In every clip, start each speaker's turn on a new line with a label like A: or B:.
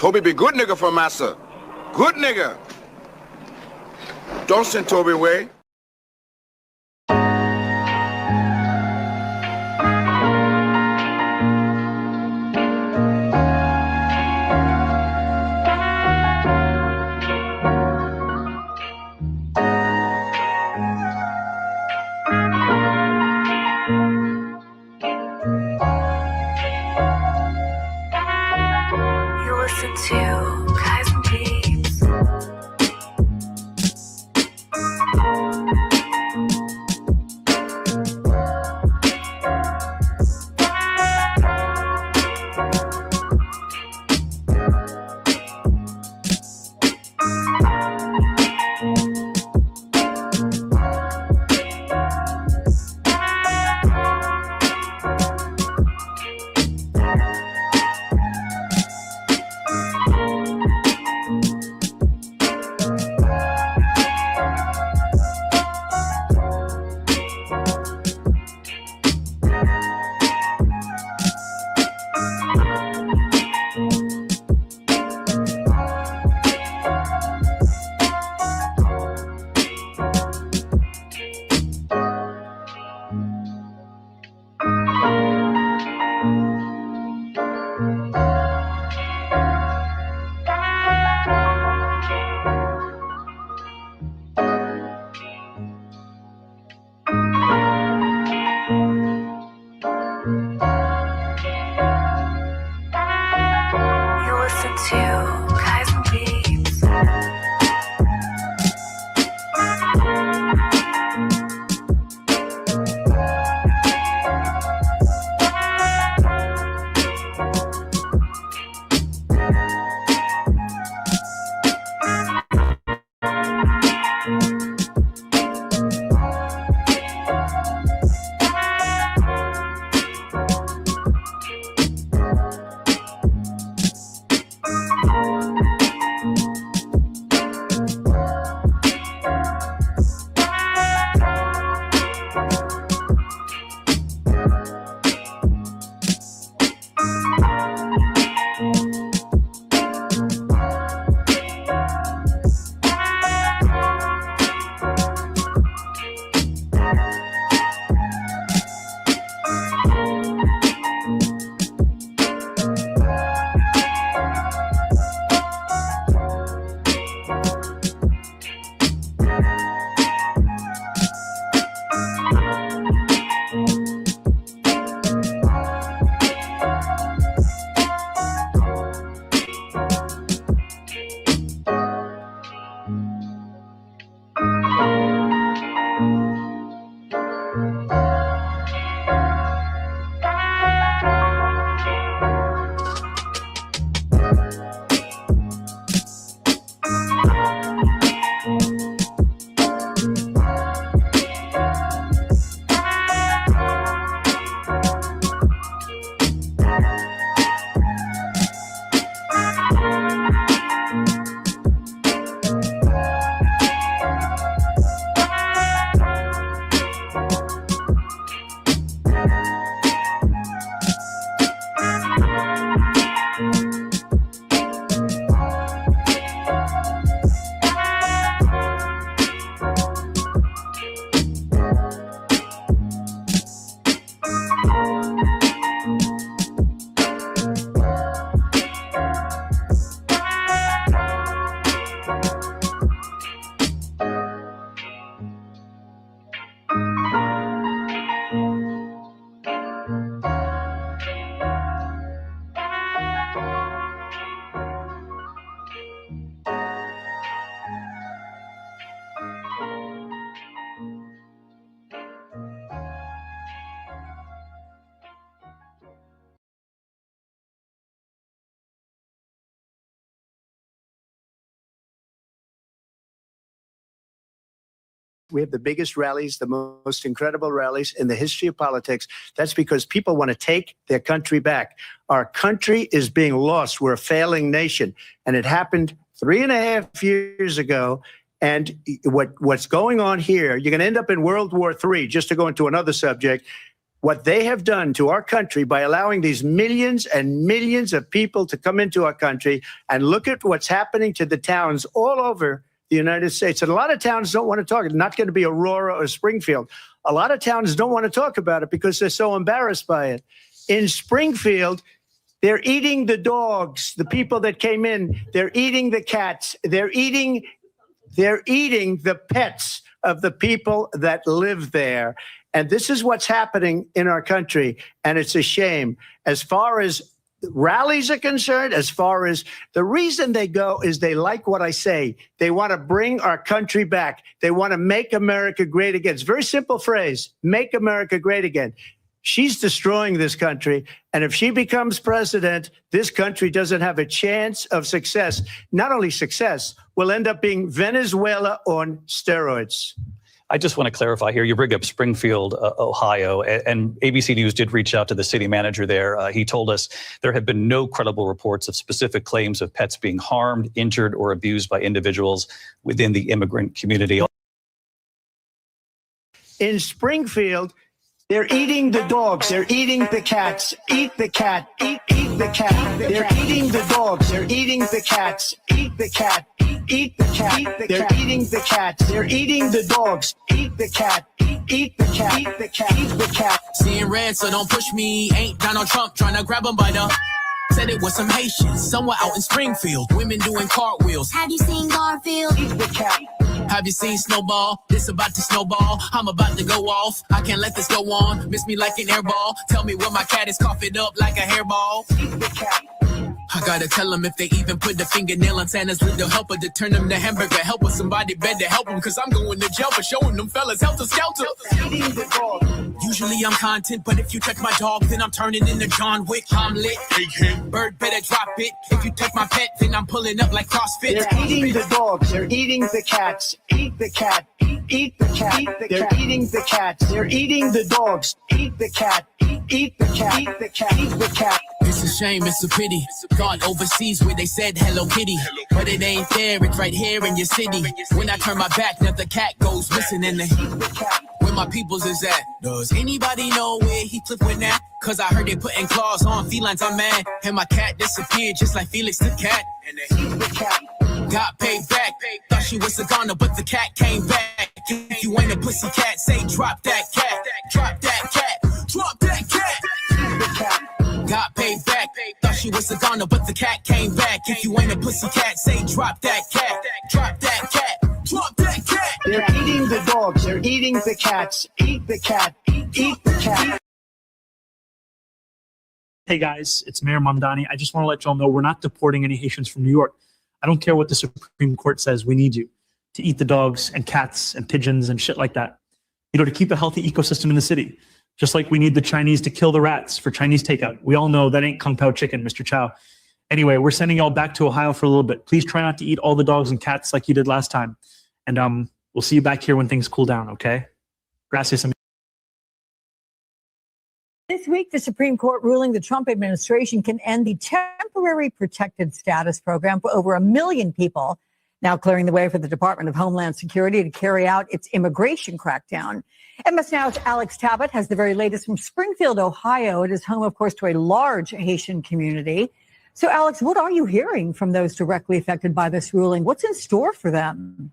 A: Toby be good nigga for massa. Good nigga. Don't send Toby away.
B: We have the biggest rallies, the most incredible rallies in the history of politics. That's because people want to take their country back. Our country is being lost. We're a failing nation. And it happened 3.5 years ago. And what's going on here, you're going to end up in World War III, just to go into another subject. what they have done to our country by allowing these millions and millions of people to come into our country, and look at what's happening to the towns all over the United States. And a lot of towns don't want to talk. It's not going to be Aurora or Springfield. A lot of towns don't want to talk about it because they're so embarrassed by it. In Springfield, they're eating the dogs, the people that came in. They're eating the cats. They're eating the pets of the people that live there. And this is what's happening in our country. And it's a shame. As far as rallies are concerned, as far as the reason they go is they like what I say. They want to bring our country back. They want to make America great again. It's a very simple phrase, make America great again. She's destroying this country. And if she becomes president, this country doesn't have a chance of success. Not only success, we'll end up being Venezuela on steroids.
C: I just want to clarify here. You bring up Springfield, Ohio, and ABC News did reach out to the city manager there. He told us there have been no credible reports of specific claims of pets being harmed, injured, or abused by individuals within the immigrant community.
B: In Springfield, they're eating the dogs. They're eating the cats. Eat the cat. Eat the cat. They're eating the dogs. They're eating the cats. Eat the cat. Eat the cat. They're eating the cats. They're eating the dogs. Eat the cat. Eat the cat. Eat the cat. Eat the cat.
D: Seeing red, so don't push me. Ain't Donald Trump trying to grab him by the... Said it was some Haitians, somewhere out in Springfield. Women doing cartwheels.
E: Have you seen Garfield?
B: Eat the cat.
D: Have you seen Snowball? This about to snowball. I'm about to go off. I can't let this go on. Miss me like an airball. Tell me where my cat is, cough it up like a hairball.
B: Eat the cat.
D: I gotta tell them if they even put the fingernail on Santa's little helper to turn them to hamburger. Help with somebody better help them, cause I'm going to jail for showing them fellas helter skelter.
B: Eating the dog.
D: Usually I'm content, but if you touch my dog, then I'm turning into John Wick. I'm lit. Bird better drop it. If you touch my pet, then I'm pulling up like CrossFit.
B: They're eating the dogs. They're eating the cats. Eat the cat. Eat the cat. They're eating the cats. They're eating the dogs. Eat the cat. Eat the cat. Eat the cat. Eat the cat.
D: It's a shame, it's a pity. Gone overseas where they said Hello Kitty. But it ain't there, it's right here in your city. When I turn my back, now the cat goes missing in the where my peoples is at. Does anybody know where he flipped with that? Cause I heard they putting claws on felines, I'm mad. And my cat disappeared just like Felix the cat. And the cat got paid back. Thought she was a goner, but the cat came back. If you ain't a pussy cat, say drop that cat. Drop that cat. Drop that cat.
B: The cat.
D: Got paid back. Thought she was a goner, but the cat came back. If you ain't a pussy cat, say drop that cat. Drop that cat. Drop that cat.
B: They're eating the dogs. They're eating the cats. Eat the cat. Eat the cat.
F: Hey guys, it's Mayor Mamdani. I just want to let y'all know we're not deporting any Haitians from New York. I don't care what the Supreme Court says. We need you to eat the dogs and cats and pigeons and shit like that. You know, to keep a healthy ecosystem in the city. Just like we need the Chinese to kill the rats for Chinese takeout. We all know that ain't Kung Pao chicken, Mr. Chow. Anyway, we're sending y'all back to Ohio for a little bit. Please try not to eat all the dogs and cats like you did last time. And we'll see you back here when things cool down, okay? Gracias.
G: This week, the Supreme Court ruling the Trump administration can end the temporary protected status program for over 1 million people, now clearing the way for the Department of Homeland Security to carry out its immigration crackdown. MS Now's Alex Tabbitt has the very latest from Springfield, Ohio. It is home, of course, to a large Haitian community. So, Alex, what are you hearing from those directly affected by this ruling? What's in store for them?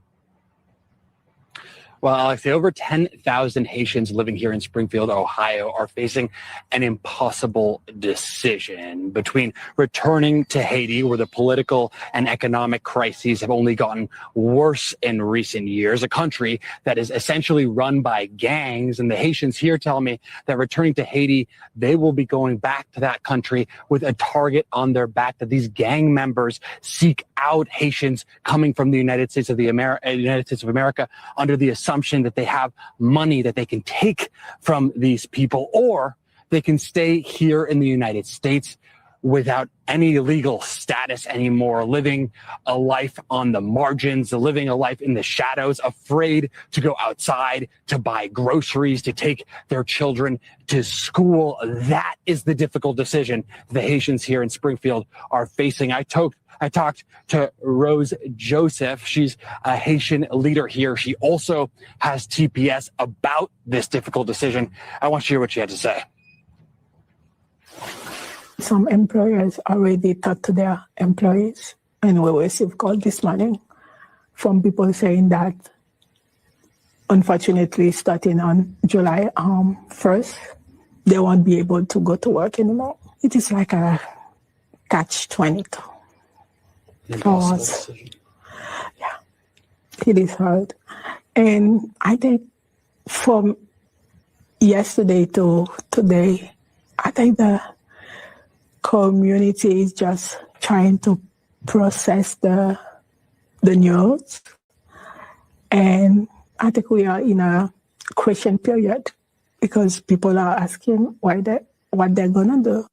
H: Well, Alex, the over 10,000 Haitians living here in Springfield, Ohio, are facing an impossible decision between returning to Haiti, where the political and economic crises have only gotten worse in recent years, a country that is essentially run by gangs. And the Haitians here tell me that returning to Haiti, they will be going back to that country with a target on their back, that these gang members seek out Haitians coming from the United States of America under the assumption that they have money that they can take from these people, or they can stay here in the United States, without any legal status anymore, living a life on the margins, living a life in the shadows, afraid to go outside, to buy groceries, to take their children to school. That is the difficult decision the Haitians here in Springfield are facing. I talked to Rose Joseph. She's a Haitian leader here. She also has TPS about this difficult decision. I want you to hear what she had to say.
E: Some employers already talk to their employees, and we received call this morning from people saying that, unfortunately, starting on July 1st, they won't be able to go to work anymore. It is like a catch-22. For us. Yeah, it is hard. And I think from yesterday to today, I think the community is just trying to process the news. And I think we are in a question period because people are asking what they're gonna do.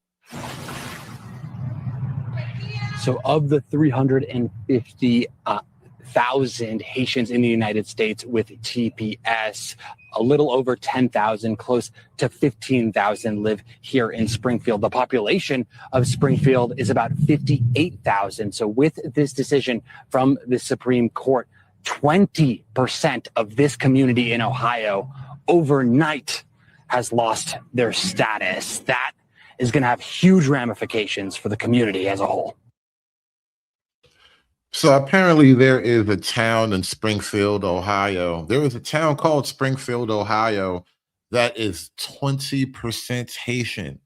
H: So of the 350,000 Haitians in the United States with TPS, a little over 10,000, close to 15,000 live here in Springfield. The population of Springfield is about 58,000. So with this decision from the Supreme Court, 20% of this community in Ohio overnight has lost their status. That is going to have huge ramifications for the community as a whole.
I: So apparently there is a town in Springfield, Ohio. There is a town called Springfield, Ohio, that is 20% Haitian,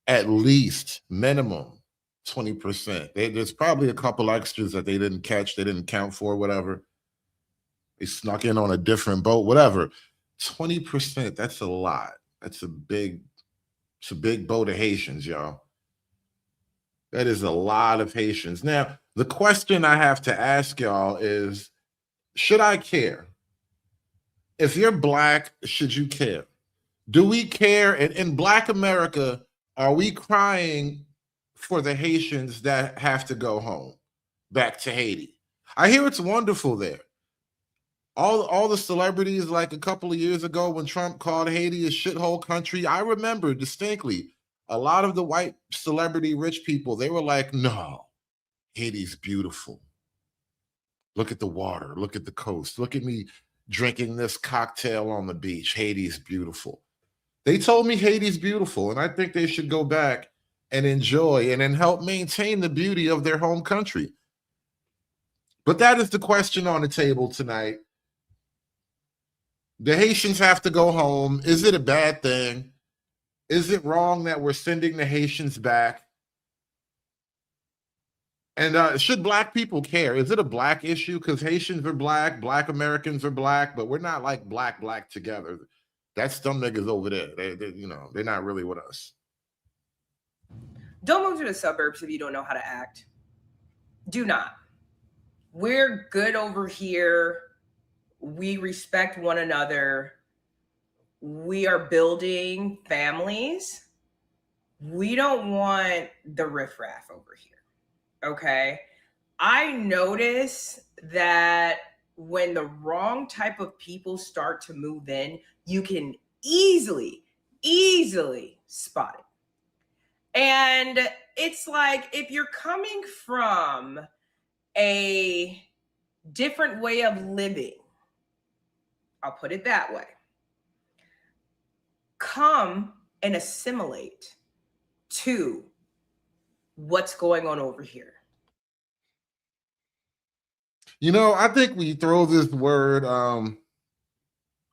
I: at least minimum 20%. There's probably a couple extras that they didn't catch, they didn't count for, whatever. They snuck in on a different boat, whatever. 20%, that's a lot. It's a big boat of Haitians, y'all. That is a lot of Haitians. Now, the question I have to ask y'all is, should I care? If you're Black, should you care? Do we care? In Black America, are we crying for the Haitians that have to go home, back to Haiti? I hear it's wonderful there. All the celebrities, like a couple of years ago when Trump called Haiti a shithole country, I remember distinctly a lot of the white celebrity rich people, they were like, no, Haiti's beautiful. Look at the water. Look at the coast. Look at me drinking this cocktail on the beach. Haiti's beautiful. They told me Haiti's beautiful, and I think they should go back and enjoy and then help maintain the beauty of their home country. But that is the question on the table tonight. The Haitians have to go home. Is it a bad thing? Is it wrong that we're sending the Haitians back? And should Black people care? Is it a Black issue? Because Haitians are Black, Black Americans are Black, but we're not like Black together. That's some niggas over there. They're not really with us.
J: Don't move to the suburbs if you don't know how to act. Do not. We're good over here. We respect one another. We are building families. We don't want the riffraff over here. Okay. I notice that when the wrong type of people start to move in, you can easily spot it. And it's like, if you're coming from a different way of living, I'll put it that way, come and assimilate to what's going on over here.
I: I think we throw this word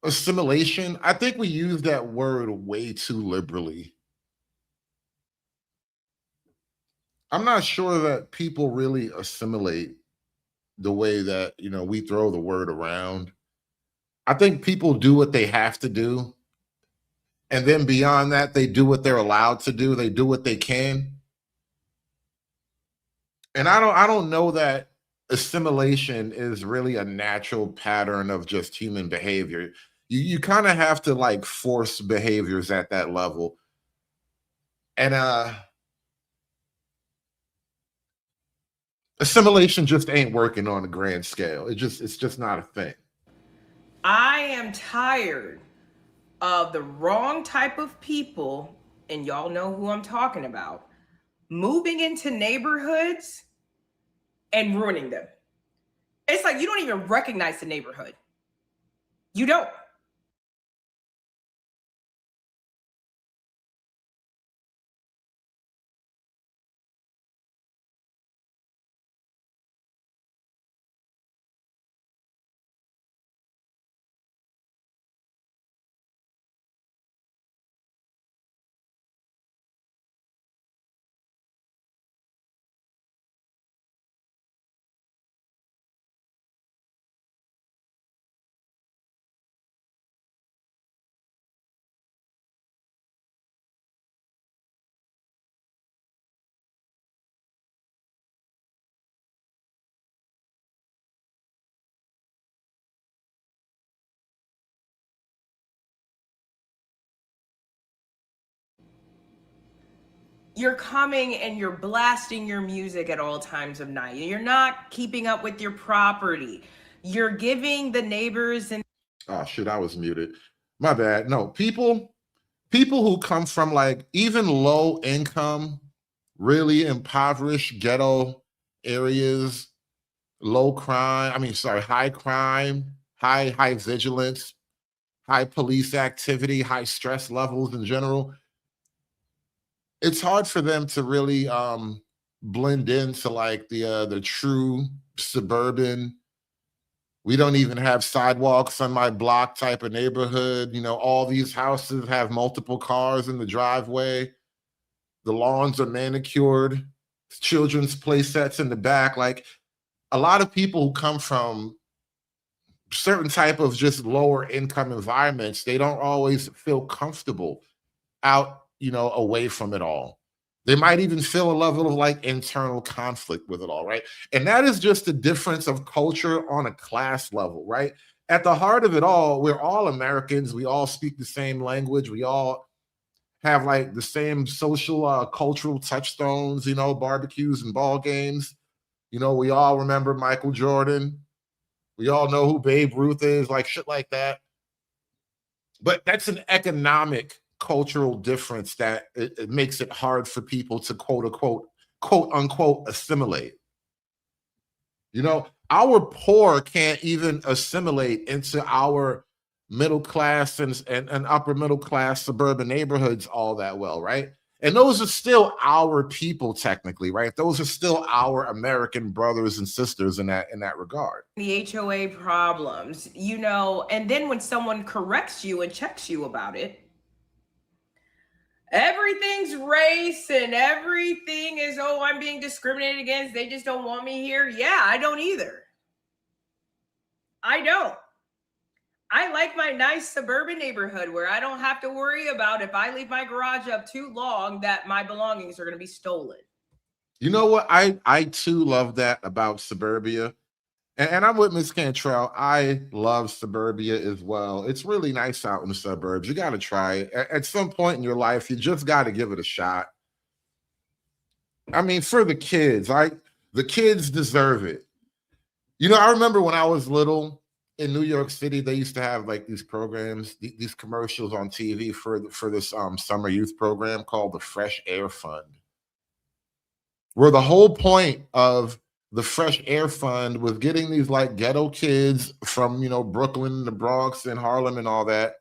I: assimilation. I think we use that word way too liberally. I'm not sure that people really assimilate the way that, we throw the word around. I think people do what they have to do. And then beyond that, they do what they're allowed to do. They do what they can. And I don't know that assimilation is really a natural pattern of just human behavior. You kind of have to force behaviors at that level. And Assimilation just ain't working on a grand scale. It's just not a thing.
J: I am tired of the wrong type of people, and y'all know who I'm talking about, moving into neighborhoods and ruining them. It's like you don't even recognize the neighborhood. You don't. You're coming and you're blasting your music at all times of night. You're not keeping up with your property. You're giving the neighbors and
I: Oh shit, I was muted. My bad. No, people who come from like even low income, really impoverished ghetto areas, high crime, high vigilance, high police activity, high stress levels in general. It's hard for them to really blend into like the true suburban. We don't even have sidewalks on my block type of neighborhood. You know, all these houses have multiple cars in the driveway. The lawns are manicured, children's play sets in the back. Like a lot of people who come from certain type of just lower income environments, they don't always feel comfortable out, away from it all. They might even feel a level of like internal conflict with it all, right? And that is just the difference of culture on a class level, right? At the heart of it all, we're all Americans. We all speak the same language. We all have like the same social, cultural touchstones, barbecues and ball games. We all remember Michael Jordan. We all know who Babe Ruth is, like shit like that. But that's an economic cultural difference that it makes it hard for people to quote unquote assimilate. Our poor can't even assimilate into our middle class and upper middle class suburban neighborhoods all that well, right? And those are still our people technically, right? Those are still our American brothers and sisters in that regard.
J: the HOA problems, and then when someone corrects you and checks you about it, everything's race and everything is, oh, I'm being discriminated against. They just don't want me here. Yeah, I don't either. I don't. I like my nice suburban neighborhood where I don't have to worry about if I leave my garage up too long that my belongings are going to be stolen.
I: You know what? I too love that about suburbia. And I'm with Miss Cantrell. I love suburbia as well. It's really nice out in the suburbs. You got to try it. At some point in your life, you just got to give it a shot. I mean, for the kids, the kids deserve it. I remember when I was little in New York City, they used to have like these programs, these commercials on TV for this summer youth program called the Fresh Air Fund, where the whole point of the Fresh Air Fund was getting these like ghetto kids from, Brooklyn, the Bronx and Harlem and all that,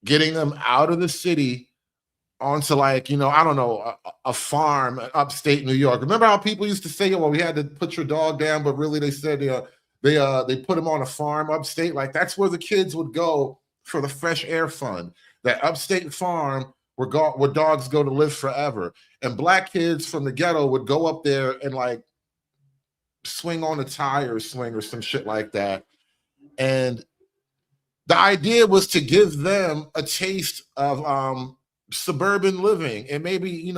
I: getting them out of the city onto like, I don't know, a farm in upstate New York. Remember how people used to say, well, we had to put your dog down, but really they said they put him on a farm upstate. Like that's where the kids would go for the Fresh Air Fund, that upstate farm where dogs go to live forever. And black kids from the ghetto would go up there and like swing on a tire swing or some shit like that. And the idea was to give them a taste of suburban living and maybe,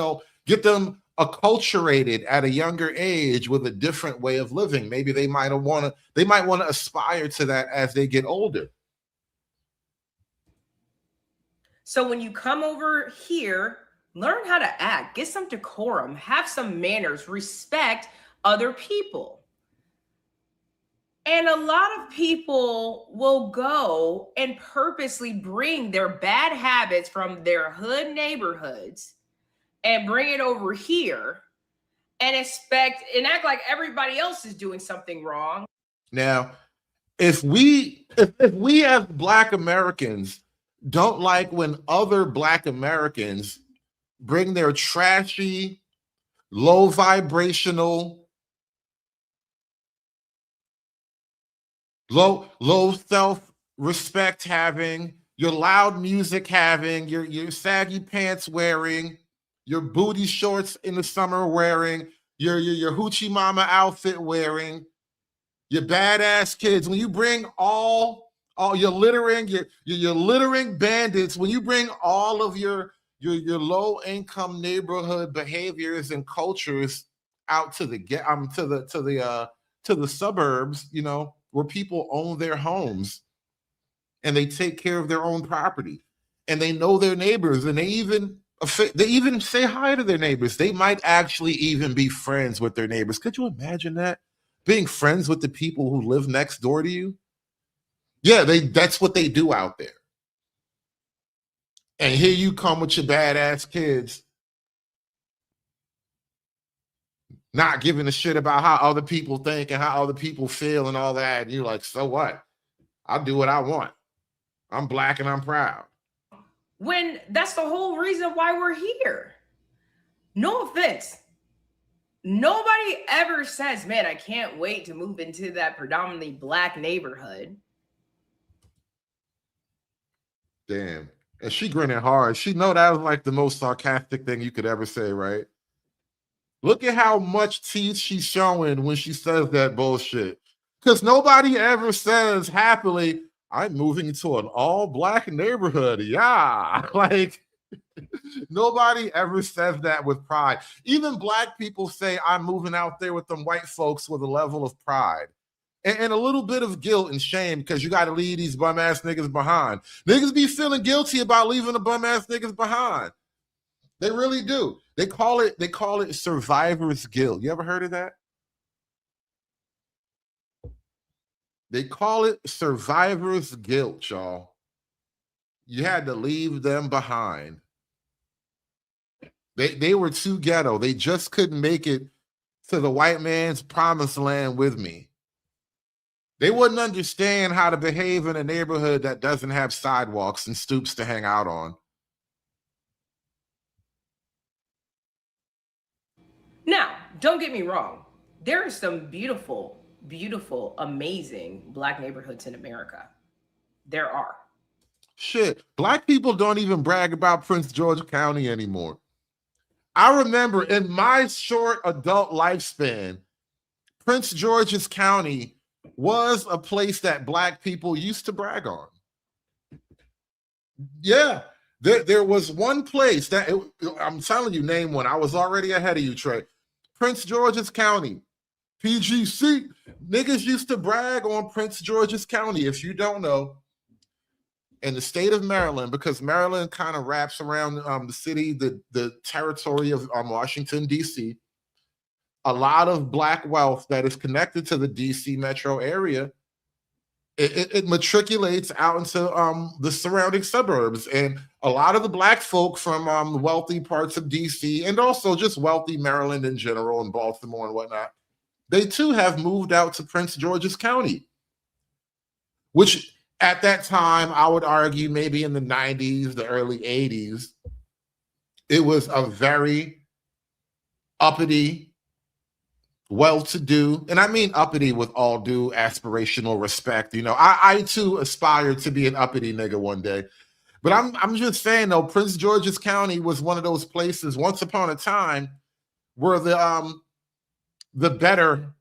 I: get them acculturated at a younger age with a different way of living. Maybe they might want to aspire to that as they get older.
J: So when you come over here, learn how to act, get some decorum, have some manners, respect other people. And a lot of people will go and purposely bring their bad habits from their hood neighborhoods and bring it over here and expect and act like everybody else is doing something wrong.
I: Now, if we as Black Americans don't like when other Black Americans bring their trashy, low vibrational, low self-respect having, your loud music having, your saggy pants wearing, your booty shorts in the summer wearing, your hoochie mama outfit wearing, your badass kids, when you bring all your littering, your littering bandits, when you bring all of your low income neighborhood behaviors and cultures out to the suburbs, you know, where people own their homes and they take care of their own property and they know their neighbors and they even say hi to their neighbors. They might actually even be friends with their neighbors. Could you imagine that? Being friends with the people who live next door to you? Yeah, that's what they do out there. And here you come with your badass kids, not giving a shit about how other people think and how other people feel and all that. And you're like, so what? I'll do what I want. I'm Black and I'm proud.
J: When that's the whole reason why we're here. No offense. Nobody ever says, man, I can't wait to move into that predominantly Black neighborhood.
I: Damn. And she grinning hard. She know that was like the most sarcastic thing you could ever say, right? Look at how much teeth she's showing when she says that bullshit. Because nobody ever says happily, I'm moving to an all-Black neighborhood. Yeah. Like, nobody ever says that with pride. Even Black people say, I'm moving out there with them white folks with a level of pride. And a little bit of guilt and shame because you got to leave these bum-ass niggas behind. Niggas be feeling guilty about leaving the bum-ass niggas behind. They really do. They call it survivor's guilt. You ever heard of that? They call it survivor's guilt, y'all. You had to leave them behind. They were too ghetto. They just couldn't make it to the white man's promised land with me. They wouldn't understand how to behave in a neighborhood that doesn't have sidewalks and stoops to hang out on.
J: Now, don't get me wrong. There are some beautiful, beautiful, amazing Black neighborhoods in America. There are.
I: Shit, Black people don't even brag about Prince George County anymore. I remember in my short adult lifespan, Prince George's County was a place that Black people used to brag on. Yeah, there was one place that, I'm telling you, name one. I was already ahead of you, Trey. Prince George's County, PGC. Niggas used to brag on Prince George's County, if you don't know. In the state of Maryland, because Maryland kind of wraps around the city, the territory of Washington, D.C., a lot of Black wealth that is connected to the D.C. metro area, it matriculates out into the surrounding suburbs. And a lot of the Black folk from wealthy parts of D.C. and also just wealthy Maryland in general and Baltimore and whatnot, they too have moved out to Prince George's County, which at that time, I would argue maybe in the 90s, the early 80s, it was a very uppity, well-to-do, and I mean uppity with all due aspirational respect. You know, I too aspire to be an uppity nigga one day. But I'm just saying though, Prince George's County was one of those places once upon a time where the better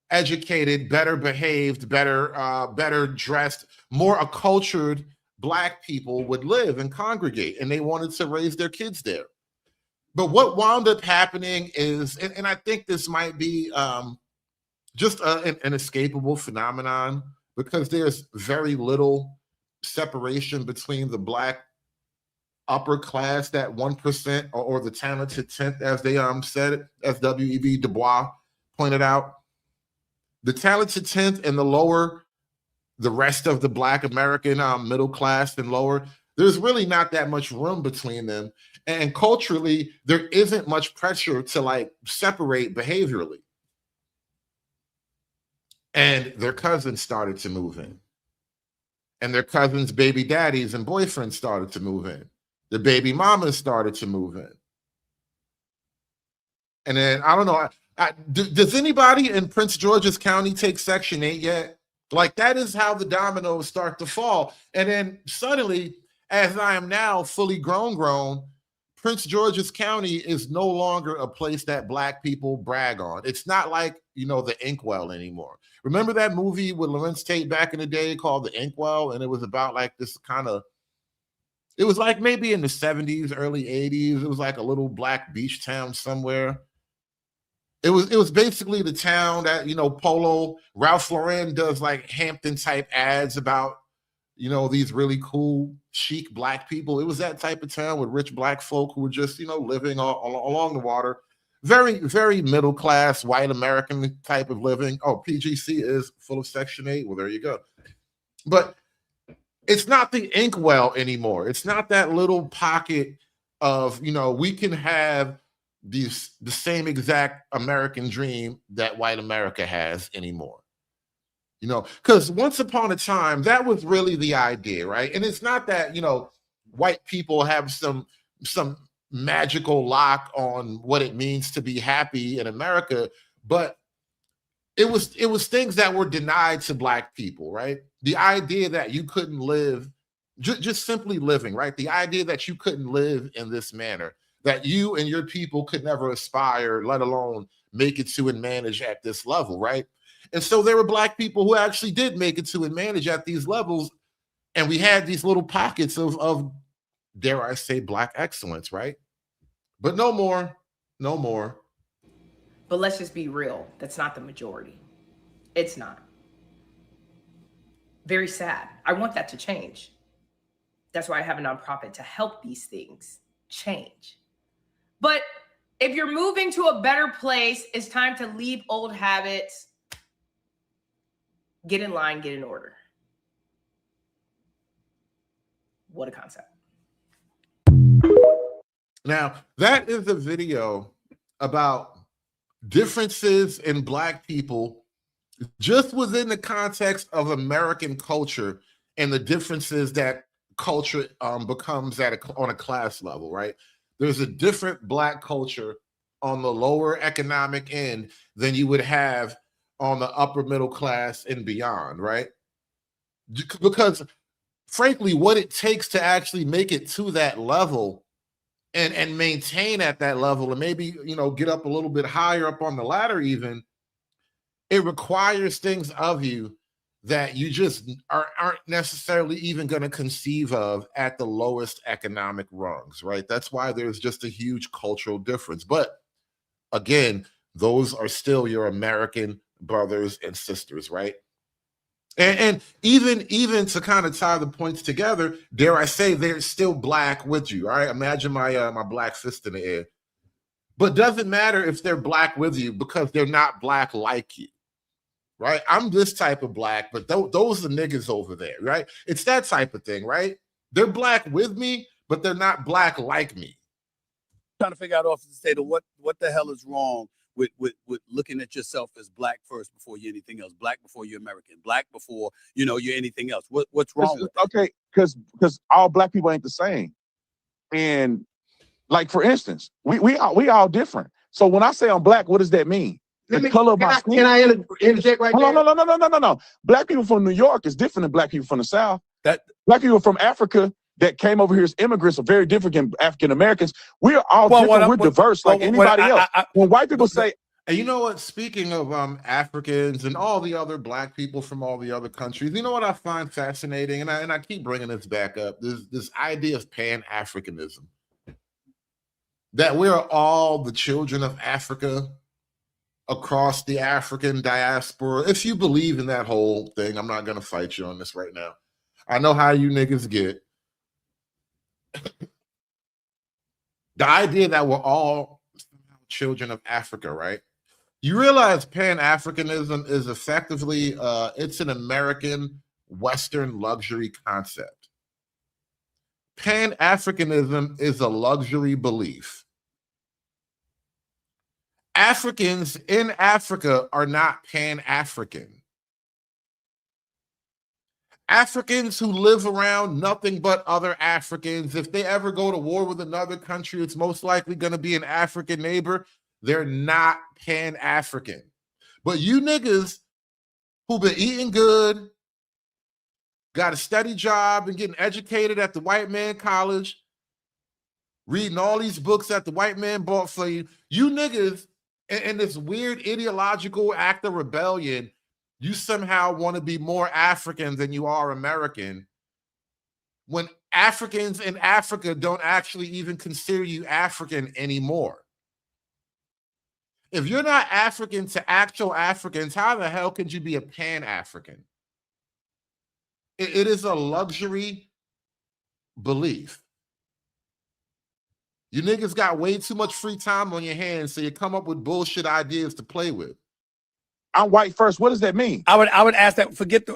I: educated, better behaved, better dressed, more accultured Black people would live and congregate, and they wanted to raise their kids there. But what wound up happening is, and I think this might be just an inescapable phenomenon, because there's very little separation between the Black upper class, that 1%, or the talented 10th, as they said it, as W.E.B. Du Bois pointed out, the talented 10th and the lower, the rest of the Black American middle class and lower, there's really not that much room between them. And culturally, there isn't much pressure to like separate behaviorally. And their cousins started to move in. And their cousins' baby daddies and boyfriends started to move in. The baby mamas started to move in. And then, I don't know, does anybody in Prince George's County take Section 8 yet? Like, that is how the dominoes start to fall. And then suddenly, as I am now fully grown, Prince George's County is no longer a place that Black people brag on. It's not like, you know, the Inkwell anymore. Remember that movie with Lawrence Tate back in the day called The Inkwell? And it was about like this kind of, it was like maybe in the 70s, early 80s. It was like a little Black beach town somewhere. It was basically the town that, you know, Polo, Ralph Lauren does like Hampton type ads about, you know, these really cool, chic Black people. It was that type of town with rich Black folk who were just, you know, living along the water. Very, very middle class, white American type of living. Oh, PGC is full of Section 8. Well, there you go. But it's not the Inkwell anymore. It's not that little pocket of, you know, we can have the same exact American dream that white America has anymore. You know, because once upon a time, that was really the idea, right? And it's not that, you know, white people have some magical lock on what it means to be happy in America, but it was things that were denied to Black people, right? The idea that you couldn't live, just simply living, right? The idea that you couldn't live in this manner, that you and your people could never aspire, let alone make it to and manage at this level, right? And so there were Black people who actually did make it to and manage at these levels. And we had these little pockets of dare I say, Black excellence, right? But no more.
J: But let's just be real. That's not the majority. It's not. Very sad. I want that to change. That's why I have a nonprofit to help these things change. But if you're moving to a better place, it's time to leave old habits. Get in line, get in order. What a concept.
I: Now, that is a video about differences in Black people just within the context of American culture and the differences that culture becomes on a class level, right? There's a different Black culture on the lower economic end than you would have on the upper middle class and beyond, right? Because frankly, what it takes to actually make it to that level and maintain at that level and maybe, you know, get up a little bit higher up on the ladder even, it requires things of you that you just aren't necessarily even going to conceive of at the lowest economic rungs, right? That's why there's just a huge cultural difference. But again, those are still your American brothers and sisters, right? And even to kind of tie the points together, dare I say, they're still Black with you. All right, imagine my my Black fist in the air. But doesn't matter if they're Black with you because they're not Black like you, right? I'm this type of Black, but those are niggas over there, right? It's that type of thing, right? They're Black with me, but they're not Black like me.
K: Trying to figure out off the state of what the hell is wrong with looking at yourself as Black first before you're anything else, Black before you're American, Black before, you know, you're anything else. What's wrong with that?
L: Okay, because all Black people ain't the same. And like, for instance, we all different. So when I say I'm Black, what does that mean? The color of my skin. Can I interject right there? No. Black people from New York is different than Black people from the South. Black people from Africa that came over here as immigrants are very different than African Americans. We're all different. We're diverse like anybody else. When white people say,
I: and you know what? Speaking of Africans and all the other Black people from all the other countries, you know what I find fascinating, and I keep bringing this back up. This idea of Pan-Africanism, that we're all the children of Africa across the African diaspora. If you believe in that whole thing, I'm not going to fight you on this right now. I know how you niggas get. The idea that we're all children of Africa, right? You realize Pan-Africanism is effectively, it's an American Western luxury concept. Pan-Africanism is a luxury belief. Africans in Africa are not Pan-African. Africans who live around nothing but other Africans, if they ever go to war with another country, it's most likely going to be an African neighbor. They're not Pan-African. But you niggas who been eating good, got a steady job and getting educated at the white man college, reading all these books that the white man bought for you, you niggas in this weird ideological act of rebellion, you somehow want to be more African than you are American, when Africans in Africa don't actually even consider you African anymore. If you're not African to actual Africans, how the hell could you be a Pan-African? It is a luxury belief. You niggas got way too much free time on your hands, so you come up with bullshit ideas to play with.
L: I'm white first. What does that mean?
K: I would ask that. Forget.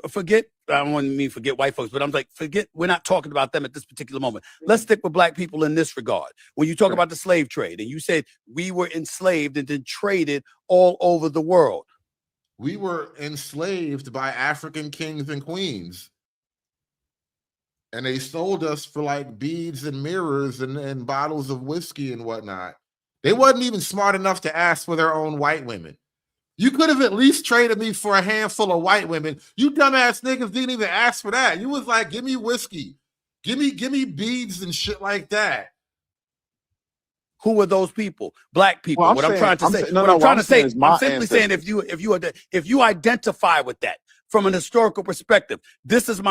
K: I don't want to mean forget white folks, but I'm like, forget. We're not talking about them at this particular moment. Let's stick with black people in this regard. When you talk about the slave trade, and you said we were enslaved and then traded all over the world.
I: We were enslaved by African kings and queens. And they sold us for like beads and mirrors and bottles of whiskey and whatnot. They wasn't even smart enough to ask for their own white women. You could have at least traded me for a handful of white women. You dumbass niggas didn't even ask for that. You was like, give me whiskey. Give me beads and shit like that.
K: Who were those people? Black people.
L: Well,
K: I'm simply saying if you identify with that from an historical perspective, these are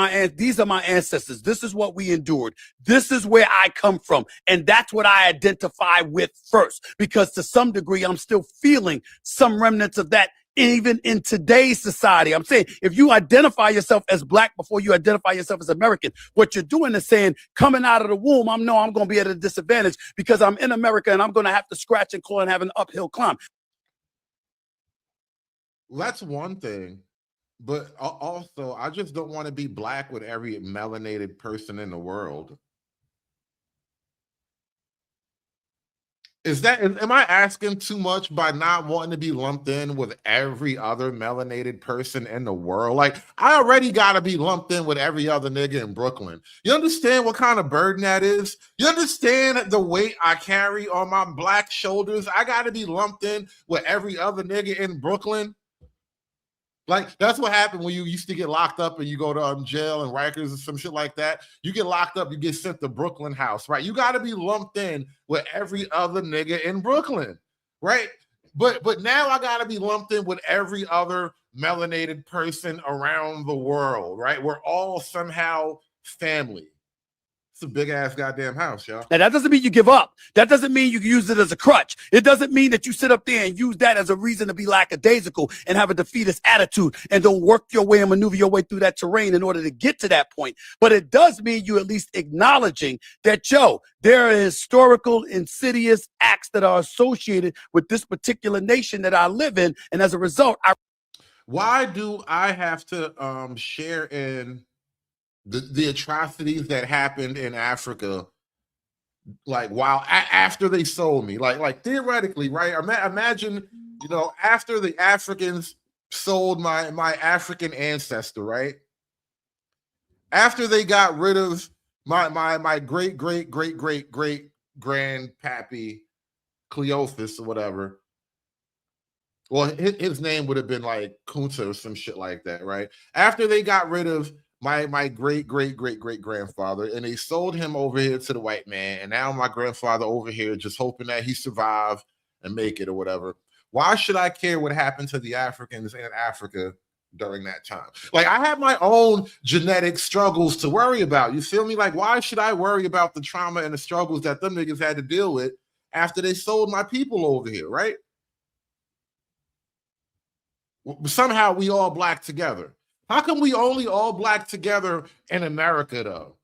K: my ancestors. This is what we endured. This is where I come from. And that's what I identify with first, because to some degree, I'm still feeling some remnants of that even in today's society. I'm saying if you identify yourself as black before you identify yourself as American, what you're doing is saying, coming out of the womb, I'm going to be at a disadvantage because I'm in America and I'm going to have to scratch and claw and have an uphill climb.
I: Well, that's one thing. But also, I just don't want to be black with every melanated person in the world. Am I asking too much by not wanting to be lumped in with every other melanated person in the world? Like, I already got to be lumped in with every other nigga in Brooklyn. You understand what kind of burden that is? You understand the weight I carry on my black shoulders? I got to be lumped in with every other nigga in Brooklyn. Like, that's what happened when you used to get locked up and you go to jail and Rikers or some shit like that. You get locked up, you get sent to Brooklyn House, right? You got to be lumped in with every other nigga in Brooklyn, right? But now I got to be lumped in with every other melanated person around the world, right? We're all somehow family. It's a big ass goddamn house, y'all.
K: Now, that doesn't mean you give up. That doesn't mean you use it as a crutch. It doesn't mean that you sit up there and use that as a reason to be lackadaisical and have a defeatist attitude and don't work your way and maneuver your way through that terrain in order to get to that point. But it does mean you at least acknowledging that, there are historical, insidious acts that are associated with this particular nation that I live in. And as a result,
I: why do I have to share in the atrocities that happened in Africa, like after they sold me, like theoretically, right? Imagine, after the Africans sold my African ancestor, right? After they got rid of my great grandpappy Cleophas or whatever. Well, his name would have been like Kunta or some shit like that, right? After they got rid of my great grandfather and they sold him over here to the white man, and now my grandfather over here just hoping that he survive and make it or whatever. Why should I care what happened to the Africans in Africa during that time? Like, I have my own genetic struggles to worry about. You feel me? Like, why should I worry about the trauma and the struggles that them niggas had to deal with after they sold my people over here, right? Somehow we all black together. How come we only all black together in America, though?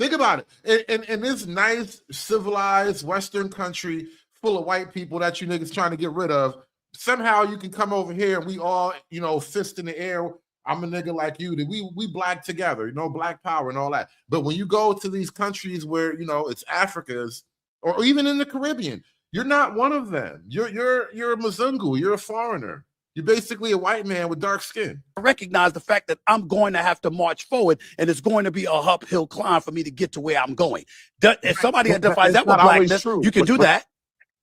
I: Think about it. In this nice, civilized Western country full of white people that you niggas trying to get rid of, somehow you can come over here and we all, you know, fist in the air. I'm a nigga like you. That we black together, you know, black power and all that. But when you go to these countries where, you know, it's Africa's, or even in the Caribbean, you're not one of them. You're a Mzungu. You're a foreigner. You're basically a white man with dark skin.
K: I recognize the fact that I'm going to have to march forward, and it's going to be a uphill climb for me to get to where I'm going. If somebody identifies that with blackness, you can do that.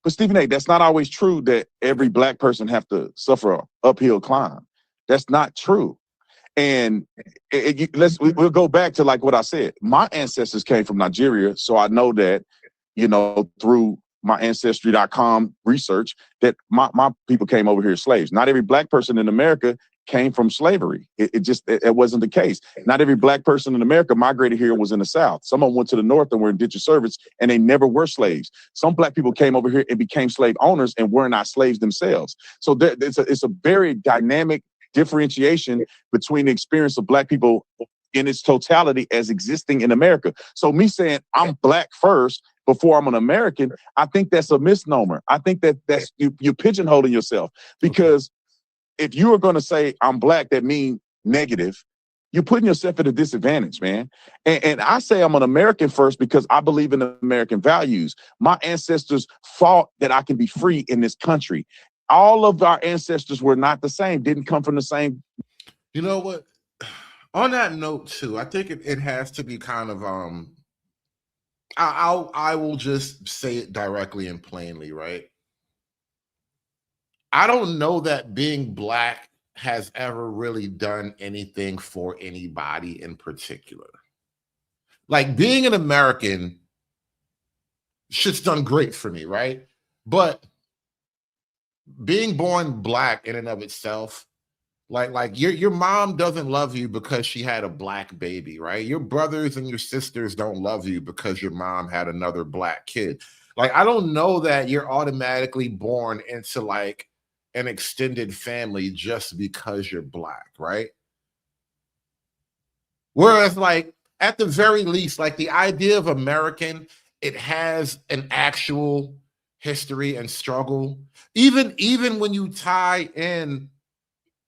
L: But Stephen A., that's not always true that every black person have to suffer an uphill climb. That's not true. And we'll go back to like what I said. My ancestors came from Nigeria, so I know that, you know, through my ancestry.com research, that my people came over here as slaves. Not every black person in America came from slavery. It wasn't the case. Not every black person in America migrated here and was in the South. Some of them went to the North and were indentured servants, and they never were slaves. Some black people came over here and became slave owners and were not slaves themselves. So it's a very dynamic differentiation between the experience of black people in its totality as existing in America. So me saying I'm black first before I'm an American, I think that's a misnomer. I think that's you're pigeonholing yourself, because if you are going to say I'm black, that means negative. You're putting yourself at a disadvantage, man. And I say I'm an American first because I believe in American values. My ancestors fought that I can be free in this country. All of our ancestors were not the same, didn't come from the same.
I: You know what? On that note, too, I think it has to be kind of I will just say it directly and plainly, right? I don't know that being black has ever really done anything for anybody in particular. Like, being an American, shit's done great for me, right? But being born black in and of itself, like your mom doesn't love you because she had a black baby, right? Your brothers and your sisters don't love you because your mom had another black kid. Like, I don't know that you're automatically born into like an extended family just because you're black, right? Whereas, like, at the very least, like, the idea of American, it has an actual history and struggle. Even when you tie in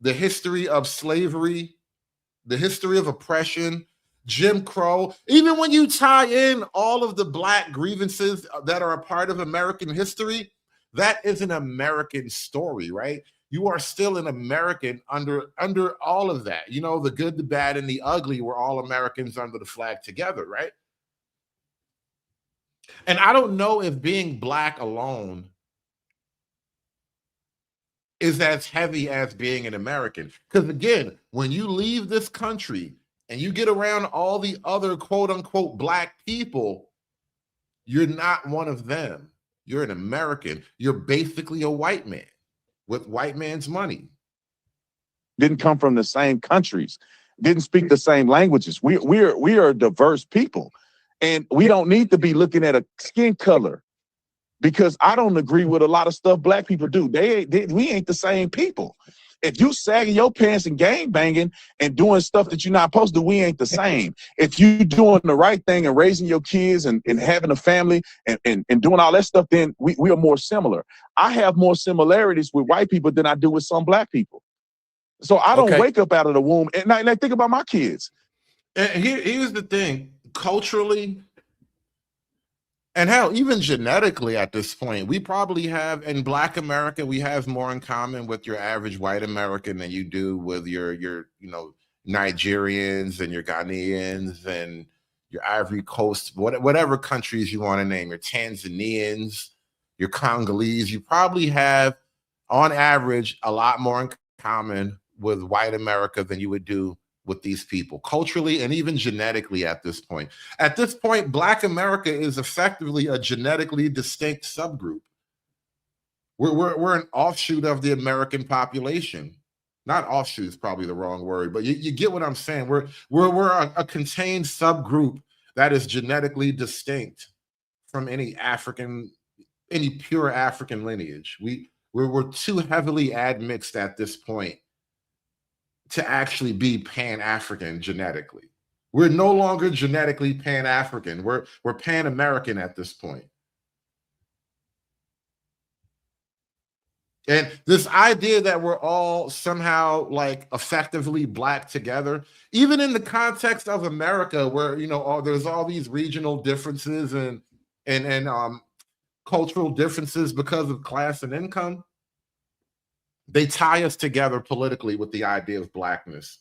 I: the history of slavery, the history of oppression, Jim Crow, even when you tie in all of the black grievances that are a part of American history, that is an American story, right? You are still an American under all of that. You know, the good, the bad, and the ugly, we're all Americans under the flag together, right? And I don't know if being black alone is as heavy as being an American. Because again, when you leave this country and you get around all the other quote unquote black people, you're not one of them. You're an American. You're basically a white man with white man's money.
L: Didn't come from the same countries, didn't speak the same languages. We are a diverse people, and we don't need to be looking at a skin color, because I don't agree with a lot of stuff black people do. We ain't the same people. If you sagging your pants and gang banging and doing stuff that you're not supposed to do, we ain't the same. If you doing the right thing and raising your kids and having a family and doing all that stuff, then we are more similar. I have more similarities with white people than I do with some black people. So I don't wake up out of the womb and I think about my kids.
I: And here's the thing, culturally, and hell, even genetically at this point, we probably have, in Black America, we have more in common with your average white American than you do with your you know, Nigerians and your Ghanaians and your Ivory Coast, whatever countries you want to name, your Tanzanians, your Congolese. You probably have, on average, a lot more in common with white America than you would do with these people, culturally and even genetically at this point. At this point, Black America is effectively a genetically distinct subgroup. We're an offshoot of the American population. Not offshoot is probably the wrong word, but you get what I'm saying. We're a contained subgroup that is genetically distinct from any pure African lineage. We're too heavily admixed at this point to actually be Pan-African genetically. We're no longer genetically Pan-African. We're Pan-American at this point. And this idea that we're all somehow like effectively black together, even in the context of America, where there's all these regional differences and cultural differences because of class and income, they tie us together politically with the idea of blackness.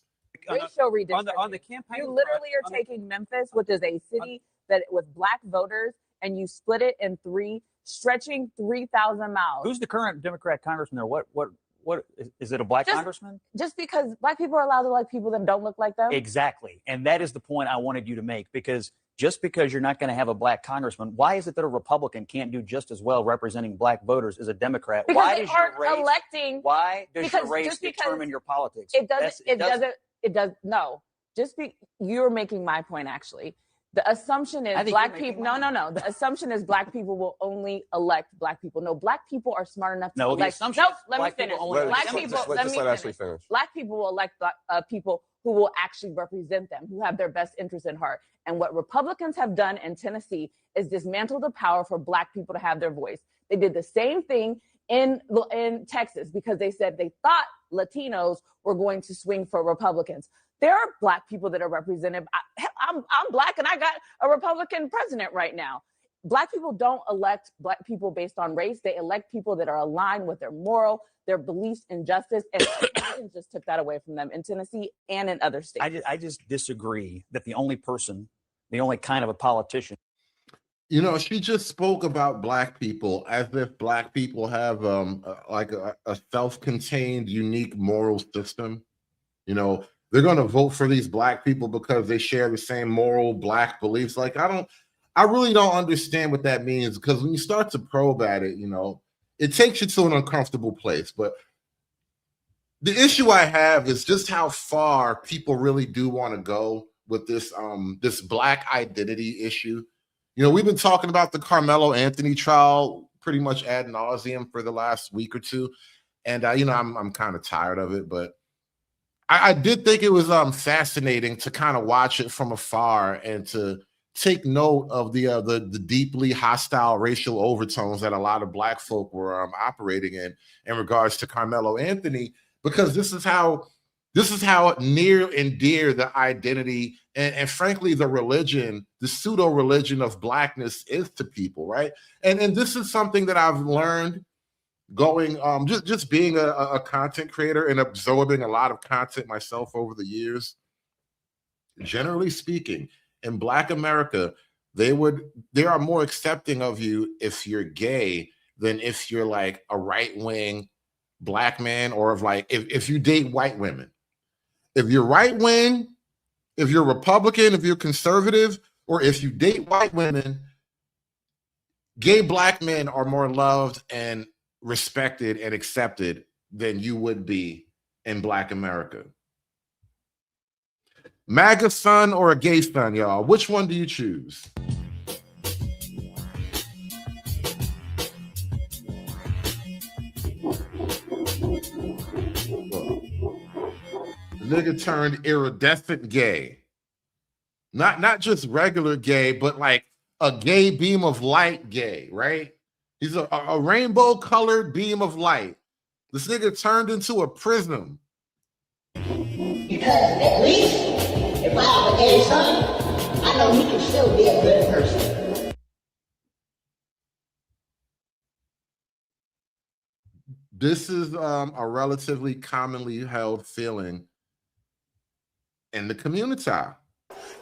M: Racial redistricting. On the campaign, you literally are taking Memphis, which is a city that with black voters, and you split it in three, stretching 3,000 miles.
C: Who's the current Democrat congressman there? What is it? A black congressman?
M: Just because black people are allowed to like people that don't look like them.
C: Exactly, and that is the point I wanted you to make, because just because you're not going to have a black congressman, why is it that a Republican can't do just as well representing black voters as a Democrat?
M: Because
C: why
M: they
C: does
M: aren't
C: your race,
M: electing.
C: Why does your race determine your politics?
M: It doesn't. No. You're making my point, actually. The assumption is black people. No. The assumption is black people will only elect black people. No, black people are smart enough to elect.
C: The assumption.
M: No, let me finish. Black people. Let me finish. Black people will elect people who will actually represent them, who have their best interests in heart. And what Republicans have done in Tennessee is dismantle the power for black people to have their voice. They did the same thing in Texas, because they said they thought Latinos were going to swing for Republicans. There are black people that are represented. I'm black and I got a Republican president right now. Black people don't elect black people based on race. They elect people that are aligned with their beliefs in justice. And Republicans just took that away from them in Tennessee and in other states.
C: I just disagree that the only kind of a politician.
I: She just spoke about black people as if black people have like a self-contained, unique moral system. They're going to vote for these black people because they share the same moral black beliefs. Like, I really don't understand what that means, because when you start to probe at it, it takes you to an uncomfortable place. But the issue I have is just how far people really do want to go with this black identity issue. We've been talking about the Carmelo Anthony trial pretty much ad nauseum for the last week or two. And, I'm kind of tired of it, but I did think it was fascinating to kind of watch it from afar and to take note of the deeply hostile racial overtones that a lot of black folk were operating in regards to Carmelo Anthony, because this is how near and dear the identity and frankly the religion, the pseudo religion of blackness is to people, right? And this is something that I've learned going just being a content creator and absorbing a lot of content myself over the years. Generally speaking, in Black America, they are more accepting of you if you're gay than if you're like a right-wing black man, or if you date white women. If you're right-wing, if you're Republican, if you're conservative, or if you date white women, gay black men are more loved and respected and accepted than you would be in Black America. MAGA son or a gay son, y'all? Which one do you choose? The nigga turned iridescent gay. Not just regular gay, but like a gay beam of light gay, right? He's a rainbow-colored beam of light. This nigga turned into a prism.
N: Because at least if I have a gay son, I know he can still be a good person.
I: This is a relatively commonly held feeling in the community.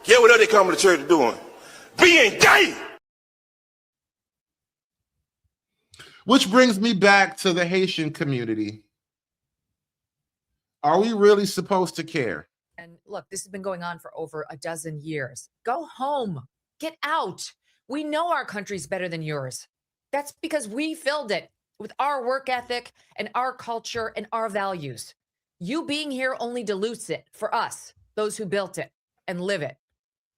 A: Get what they come to church doing? Being gay!
I: Which brings me back to the Haitian community. Are we really supposed to care?
O: And look, this has been going on for over a dozen years. Go home. Get out. We know our country's better than yours. That's because we filled it with our work ethic and our culture and our values. You being here only dilutes it for us, those who built it and live it.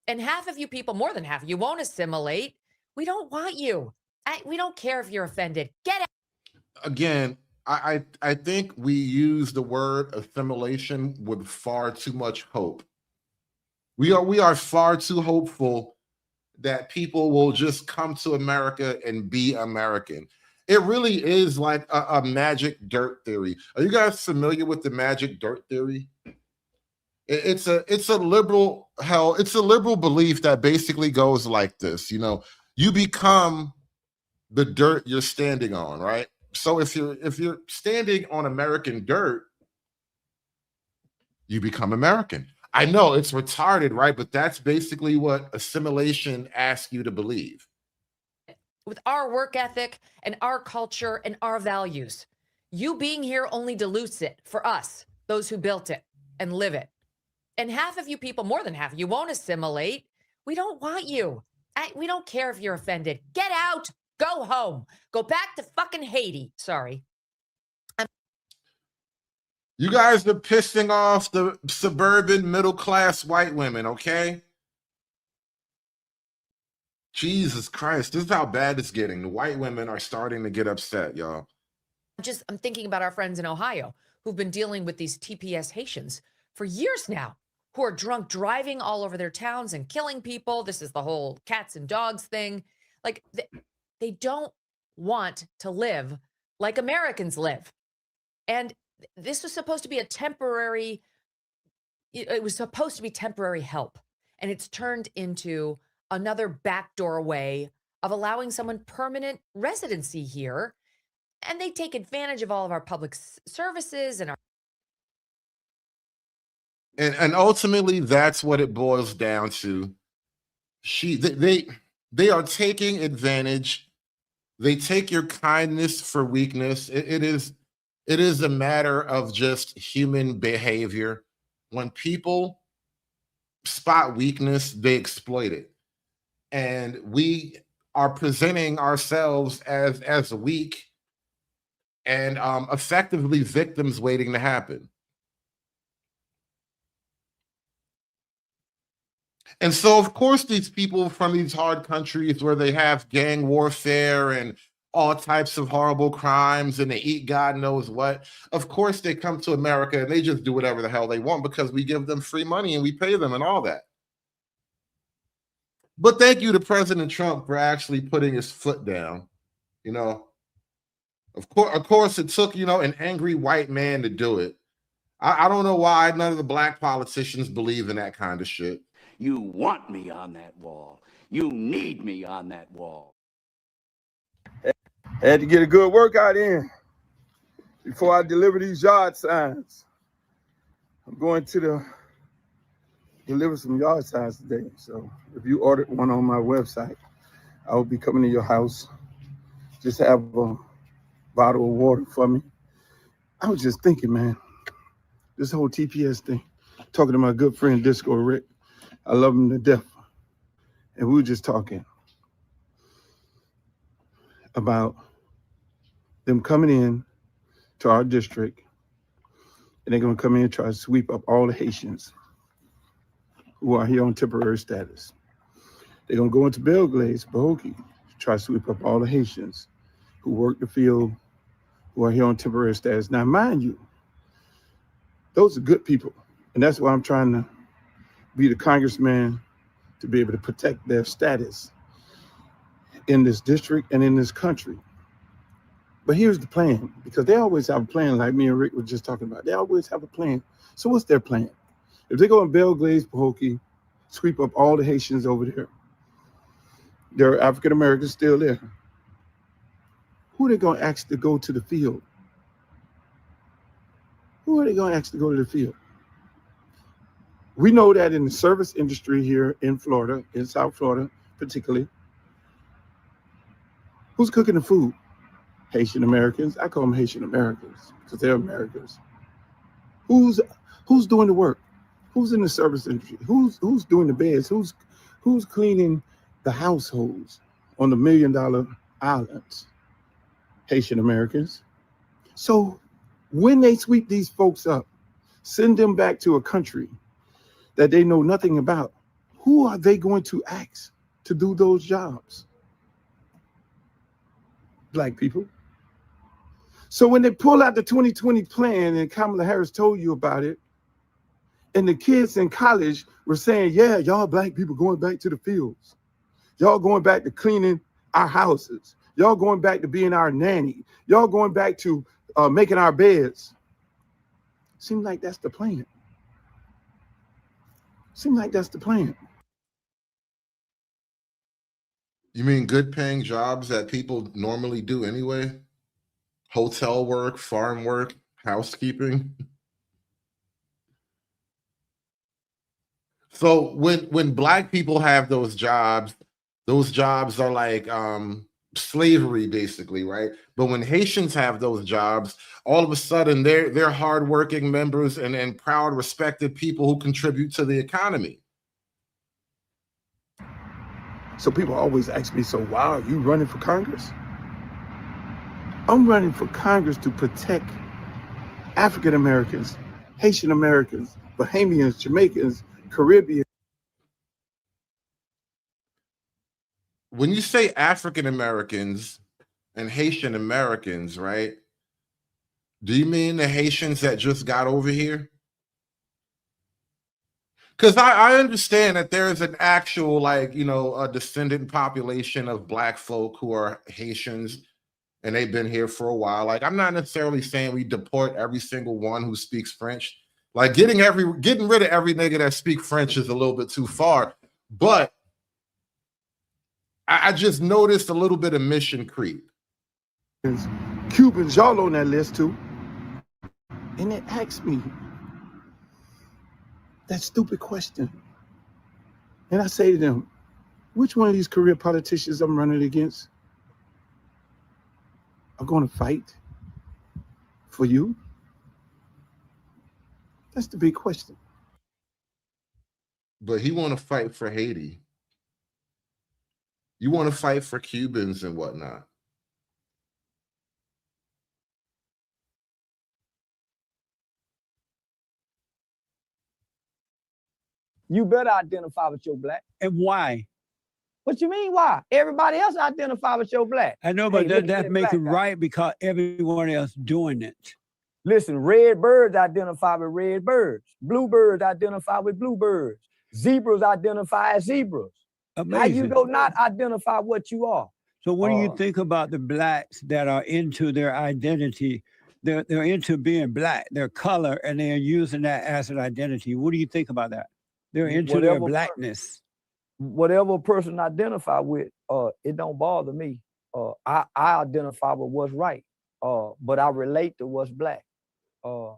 O: And half of you people, more than half of you, won't assimilate. We don't want you. We don't care if you're offended. Get out.
I: Again, I think we use the word assimilation with far too much hope. We are far too hopeful that people will just come to America and be American. It really is like a magic dirt theory. Are you guys familiar with the magic dirt theory? It's a liberal belief that basically goes like this. You know, you become the dirt you're standing on, right? So if you're standing on American dirt, you become American. I know it's retarded, right? But that's basically what assimilation asks you to believe.
O: With our work ethic and our culture and our values, you being here only dilutes it for us, those who built it and live it. And half of you people, more than half, you won't assimilate. We don't want you. We don't care if you're offended. Get out. Go home. Go back to fucking Haiti. Sorry.
I: You guys are pissing off the suburban middle-class white women, okay? Jesus Christ, this is how bad it's getting. The white women are starting to get upset, y'all.
O: I'm thinking about our friends in Ohio who've been dealing with these TPS Haitians for years now, who are drunk driving all over their towns and killing people. This is the whole cats and dogs thing. Like, they don't want to live like Americans live. And this was supposed to be it was supposed to be temporary help. And it's turned into another backdoor way of allowing someone permanent residency here. And they take advantage of all of our public services and our.
I: And ultimately, that's what it boils down to. They are taking advantage. They take your kindness for weakness. It is a matter of just human behavior. When people spot weakness, they exploit it. And we are presenting ourselves as weak and effectively victims waiting to happen. And so, of course, these people from these hard countries where they have gang warfare and all types of horrible crimes and they eat God knows what, of course, they come to America and they just do whatever the hell they want because we give them free money and we pay them and all that. But thank you to President Trump for actually putting his foot down. You know, of course, it took, an angry white man to do it. I don't know why none of the black politicians believe in that kind of shit.
P: You want me on that wall. You need me on that wall.
Q: I had to get a good workout in before I deliver these yard signs. I'm going to deliver some yard signs today. So if you ordered one on my website, I will be coming to your house. Just have a bottle of water for me. I was just thinking, man, this whole TPS thing, talking to my good friend Disco Rick. I love him to death. And we were just talking about them coming in to our district, and they're going to come in and try to sweep up all the Haitians who are here on temporary status. They're going to go into Belglades, Bohokie, try to sweep up all the Haitians who work the field, who are here on temporary status. Now, mind you, those are good people. And that's why I'm trying to be the congressman to be able to protect their status in this district and in this country. But here's the plan, because they always have a plan, like me and Rick were just talking about. They always have a plan. So what's their plan? If they go in Belglades, Pahokee, sweep up all the Haitians over there, there are African Americans still there. Who are they going to ask to go to the field? Who are they going to ask to go to the field? We know that in the service industry here in Florida, in South Florida particularly, who's cooking the food? Haitian Americans. I call them Haitian Americans because they're Americans. Who's doing the work? Who's in the service industry? Who's doing the beds? Who's cleaning the households on the $1 million islands? Haitian Americans. So when they sweep these folks up, send them back to a country that they know nothing about, who are they going to ask to do those jobs? Black people. So when they pull out the 2020 plan and Kamala Harris told you about it, and the kids in college were saying, yeah, y'all black people going back to the fields. Y'all going back to cleaning our houses. Y'all going back to being our nanny. Y'all going back to making our beds. Seems like that's the plan. Seems like that's the plan.
I: You mean good paying jobs that people normally do anyway? Hotel work, farm work, housekeeping. So when black people have those jobs are like slavery basically, right? But when Haitians have those jobs, all of a sudden they're hardworking members and proud, respected people who contribute to the economy.
Q: So people always ask me, so why are you running for Congress? I'm running for Congress to protect African Americans, Haitian Americans, Bahamians, Jamaicans, Caribbean.
I: When you say African Americans and Haitian Americans, right? Do you mean the Haitians that just got over here? Because I understand that there is an actual, like, you know, a descendant population of black folk who are Haitians and they've been here for a while. Like, I'm not necessarily saying we deport every single one who speaks French. Like, getting rid of every nigga that speak French is a little bit too far. But I just noticed a little bit of mission creep.
Q: Cubans, y'all on that list too. And they asked me that stupid question. And I say to them, which one of these career politicians I'm running against are going to fight for you? That's the big question.
I: But he want to fight for Haiti. You want to fight for Cubans and whatnot.
R: You better identify with your black.
S: And why?
R: What you mean why? Everybody else identify with your black.
S: I know, but that make it right because everyone else doing it.
R: Listen, red birds identify with red birds. Bluebirds identify with bluebirds. Zebras identify as zebras.
S: Amazing.
R: How you go not identify what you are?
S: So what do you think about the blacks that are into their identity? They're into being black, their color, and they're using that as an identity. What do you think about that? They're into their blackness.
R: Whatever person identify with, it don't bother me. I identify with what's right, but I relate to what's black. I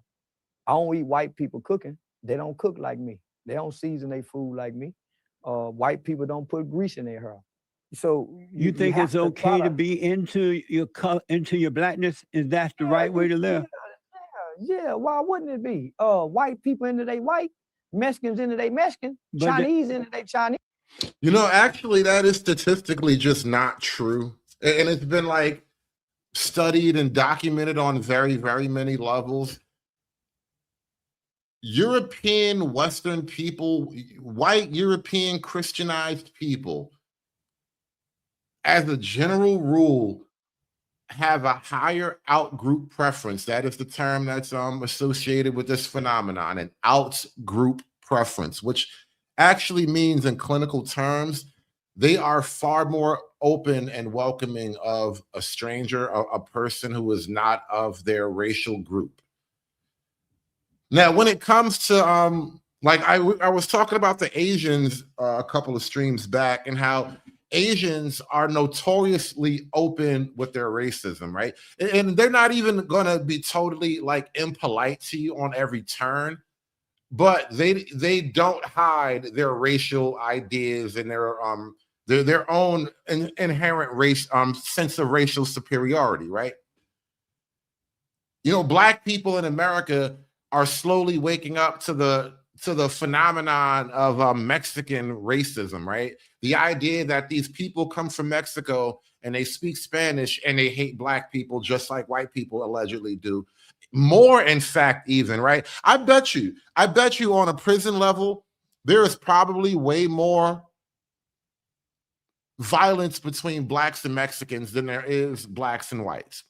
R: don't eat white people cooking. They don't cook like me. They don't season their food like me. White people don't put grease in their hair. So
S: you think it's okay to be into your blackness? Is that the right way to live?
R: Yeah, why wouldn't it be? White people into they white, Mexicans into they Mexican, Chinese into they Chinese.
I: You know, actually, that is statistically just not true. And it's been like studied and documented on very, very many levels. European Western people, white European Christianized people, as a general rule, have a higher out-group preference. That is the term that's associated with this phenomenon, an out-group preference, which actually means in clinical terms, they are far more open and welcoming of a stranger, a person who is not of their racial group. Now, when it comes to, like I was talking about the Asians a couple of streams back and how Asians are notoriously open with their racism, right? And they're not even gonna be totally like impolite to you on every turn, but they don't hide their racial ideas and their own inherent race sense of racial superiority, right? You know, black people in America are slowly waking up to the phenomenon of Mexican racism, right? The idea that these people come from Mexico and they speak Spanish and they hate black people just like white people allegedly do. More, in fact, even, right? I bet you on a prison level, there is probably way more violence between blacks and Mexicans than there is blacks and whites.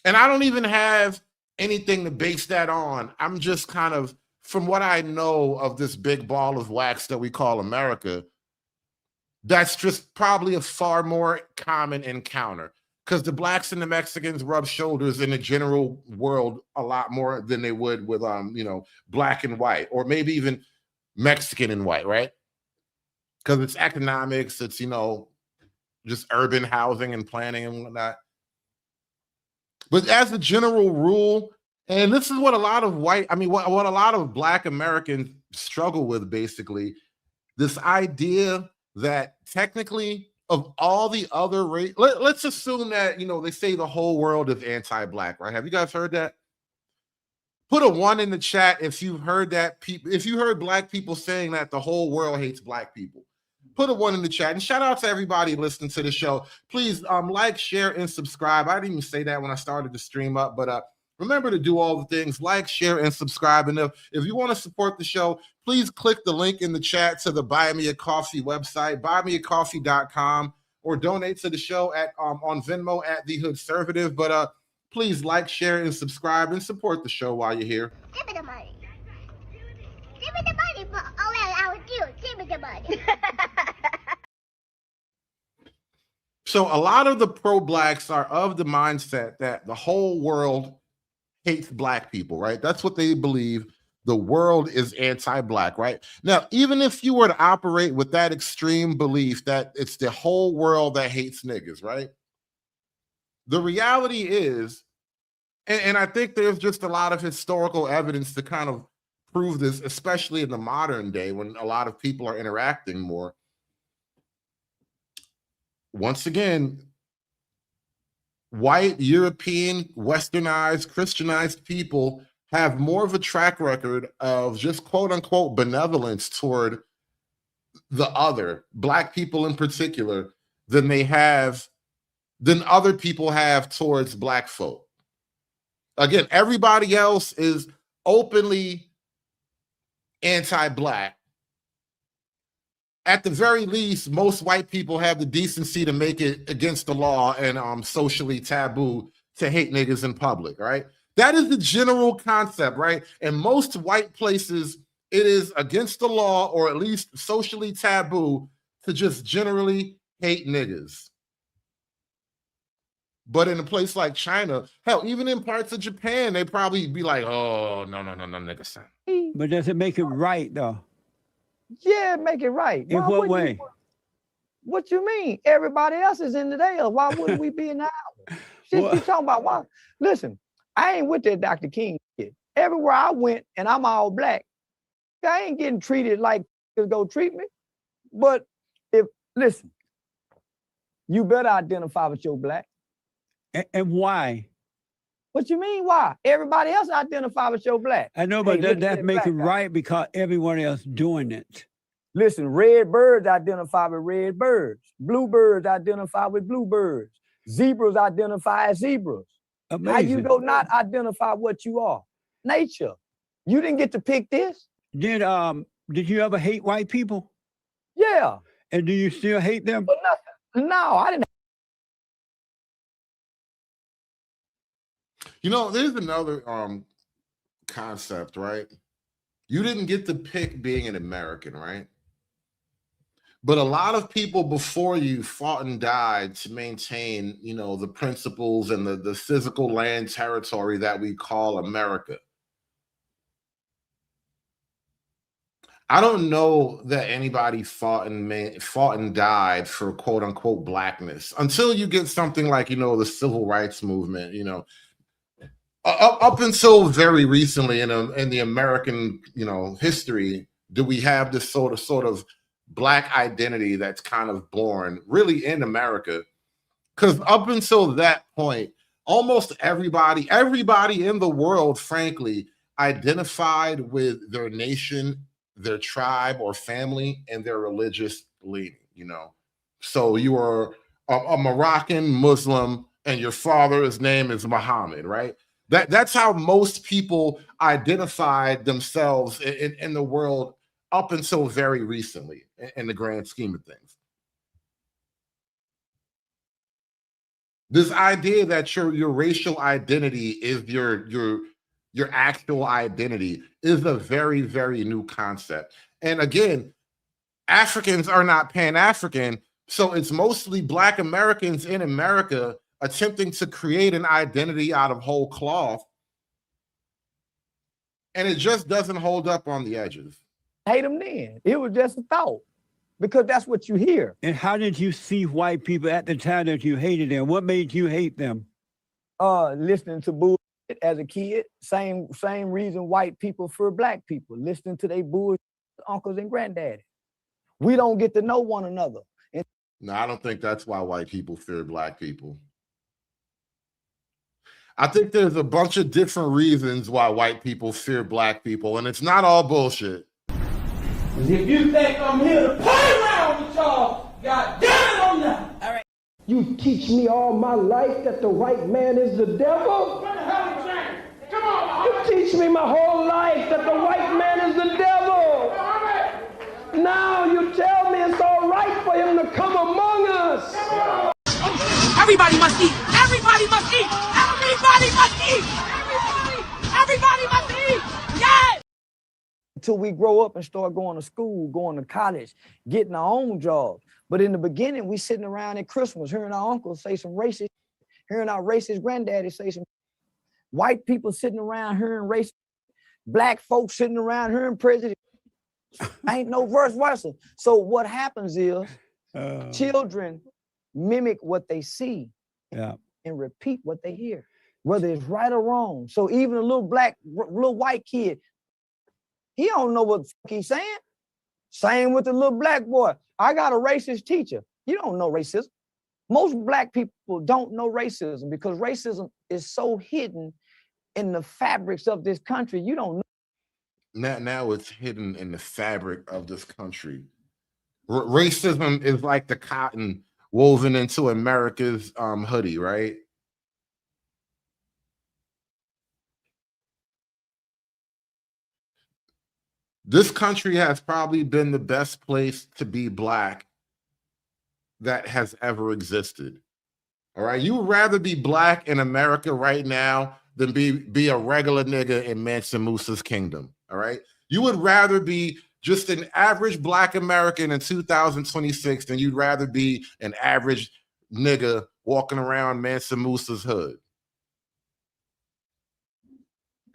I: And I don't even have anything to base that on. I'm just kind of, from what I know of this big ball of wax that we call America, That's just probably a far more common encounter because the blacks and the Mexicans rub shoulders in the general world a lot more than they would with black and white, or maybe even Mexican and white, right? Because it's economics, it's just urban housing and planning and whatnot. But as a general rule, and this is what a lot of what a lot of Black Americans struggle with, basically, this idea that technically of all the other race, let's assume that, they say the whole world is anti-Black, right? Have you guys heard that? Put a 1 in the chat if you've heard that. If you heard Black people saying that the whole world hates Black people. Put a 1 in the chat. And shout out to everybody listening to the show. Please like, share, and subscribe. I didn't even say that when I started the stream up, but remember to do all the things: like, share, and subscribe. And if you want to support the show, please click the link in the chat to the Buy Me a Coffee website, buymeacoffee.com, or donate to the show at on Venmo at The Hoodservative. But please like, share, and subscribe, and support the show while you're here.
N: Give me the money. Give me the money for all that I would do. Give me the money.
I: So a lot of the pro-Blacks are of the mindset that the whole world hates Black people, right? That's what they believe. The world is anti-Black, right? Now, even if you were to operate with that extreme belief that it's the whole world that hates niggas, right? The reality is, and I think there's just a lot of historical evidence to kind of prove this, especially in the modern day when a lot of people are interacting more. Once again, white, European, westernized, Christianized people have more of a track record of just quote unquote benevolence toward the other, Black people in particular, than other people have towards Black folk. Again, everybody else is openly anti-Black. At the very least, most white people have the decency to make it against the law and socially taboo to hate niggas in public, right? That is the general concept, right? In most white places, it is against the law, or at least socially taboo, to just generally hate niggas. But in a place like China, hell, even in parts of Japan, they probably be like, oh, no, niggas.
S: But does it make it right, though?
R: Yeah, make it right.
S: In what way?
R: What you mean? Everybody else is in the day. Why wouldn't we be in the house? Shit, you talking about why? Listen, I ain't with that Dr. King shit. Everywhere I went, and I'm all Black, I ain't getting treated like niggas go treat me. But listen, you better identify with your Black.
S: And why?
R: What you mean, why? Everybody else identify with your Black.
S: I know, but that make it right because everyone else doing it.
R: Listen, red birds identify with red birds. Blue birds identify with blue birds. Zebras identify as zebras.
S: Amazing.
R: How you go not identify what you are? Nature. You didn't get to pick this.
S: Did you ever hate white people?
R: Yeah.
S: And do you still hate them?
R: But nothing. No, I didn't.
I: There's another concept, right? You didn't get to pick being an American, right? But a lot of people before you fought and died to maintain, the principles and the physical land territory that we call America. I don't know that anybody fought and died for quote unquote Blackness until you get something like, the civil rights movement, Up until very recently in the American, history, do we have this sort of Black identity that's kind of born really in America? Because up until that point, almost everybody in the world, frankly, identified with their nation, their tribe or family, and their religious leaning, So you are a Moroccan Muslim and your father's name is Muhammad, right? That's how most people identified themselves in the world up until very recently, in the grand scheme of things. This idea that your racial identity is your actual identity is a very, very new concept. And again, Africans are not Pan-African. So it's mostly Black Americans in America attempting to create an identity out of whole cloth. And it just doesn't hold up on the edges.
R: Hate them then. It was just a thought because that's what you hear.
S: And how did you see white people at the time that you hated them? What made you hate them?
R: Listening to bullshit as a kid. Same reason white people fear Black people. Listening to their bullshit uncles and granddaddy. We don't get to know one another.
I: No, I don't think that's why white people fear Black people. I think there's a bunch of different reasons why white people fear Black people, and it's not all bullshit.
T: If you think I'm here to play around with y'all, God damn it, I'm not. All right.
U: You teach me all my life that the white man is the devil?
T: What the hell is that? Come on,
U: You teach me my whole life that the white man is the devil. Now you tell me it's all right for him to come among us.
T: Everybody must eat. Everybody must eat. Everybody must eat. Everybody must eat. Yes.
R: Until we grow up and start going to school, going to college, getting our own jobs. But in the beginning, we sitting around at Christmas, hearing our uncles say some racist, hearing our racist granddaddy say some white people sitting around hearing racist, Black folks sitting around hearing prejudice. Ain't no verse versa. So what happens is children mimic what they see and repeat what they hear, whether it's right or wrong. So even a little white kid, he don't know what the fuck he's saying. Same with the little Black boy. I got a racist teacher. You don't know racism. Most Black people don't know racism because racism is so hidden in the fabrics of this country. You don't know.
I: Now it's hidden in the fabric of this country. Racism is like the cotton woven into America's hoodie, right? This country has probably been the best place to be Black that has ever existed. All right, you would rather be Black in America right now than be a regular nigga in Mansa Musa's kingdom. All right, you would rather be just an average Black American in 2026 than you'd rather be an average nigga walking around Mansa Musa's hood.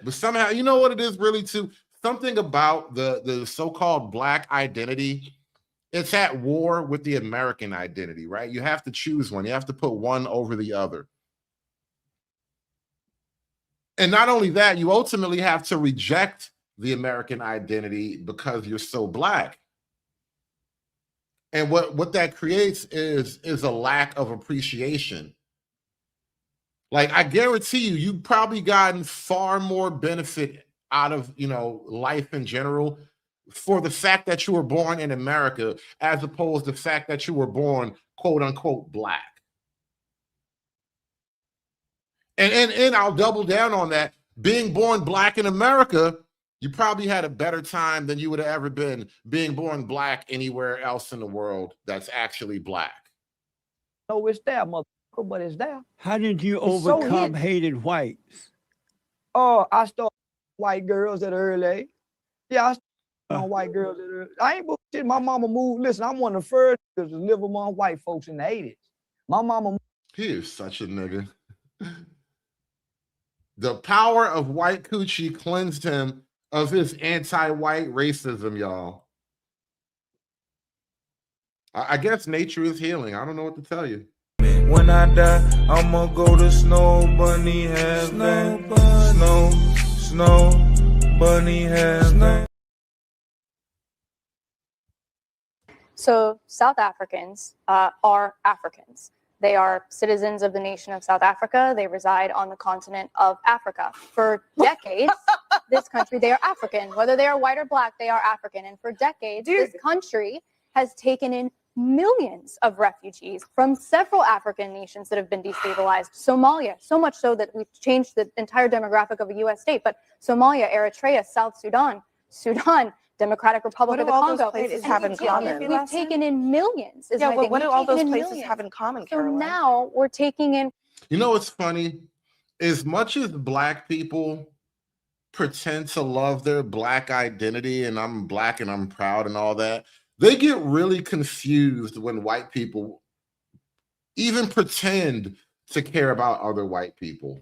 I: But somehow, you know what it is really too? Something about the so-called Black identity, it's at war with the American identity, right? You have to choose one. You have to put one over the other. And not only that, you ultimately have to reject the American identity because you're so Black. And what that creates is a lack of appreciation. Like, I guarantee you've probably gotten far more benefit out of, life in general for the fact that you were born in America as opposed to the fact that you were born, quote unquote, Black. And I'll double down on that. Being born Black in America, you probably had a better time than you would have ever been being born Black anywhere else in the world that's actually Black.
R: No, it's there, motherfucker, but it's there.
S: How did you overcome hated whites?
R: Oh, I started white girls at an early age. Yeah, I started on white girls at an early age. I ain't bullshit. My mama moved. Listen, I'm one of the first to live among white folks in the 80s. My mama.
I: He is such a nigga. The power of white coochie cleansed him of his anti-white racism, y'all. I guess nature is healing. I don't know what to tell you.
V: When I die, I'ma go to Snow Bunny heaven. Snow Bunny heaven.
W: So South Africans are Africans. They are citizens of the nation of South Africa. They reside on the continent of Africa. For decades, this country, they are African. Whether they are white or Black, they are African. And for decades, this country has taken in millions of refugees from several African nations that have been destabilized. Somalia, so much so that we've changed the entire demographic of a U.S. state. But Somalia, Eritrea, South Sudan, Democratic Republic of the Congo.
X: What do all those places have in common?
W: We've taken in millions.
X: Yeah, well, what do all those places have in common, Caroline?
W: So now we're taking in.
I: You know what's funny? As much as Black people pretend to love their Black identity and I'm Black and I'm proud and all that, They get really confused when white people even pretend to care about other white people.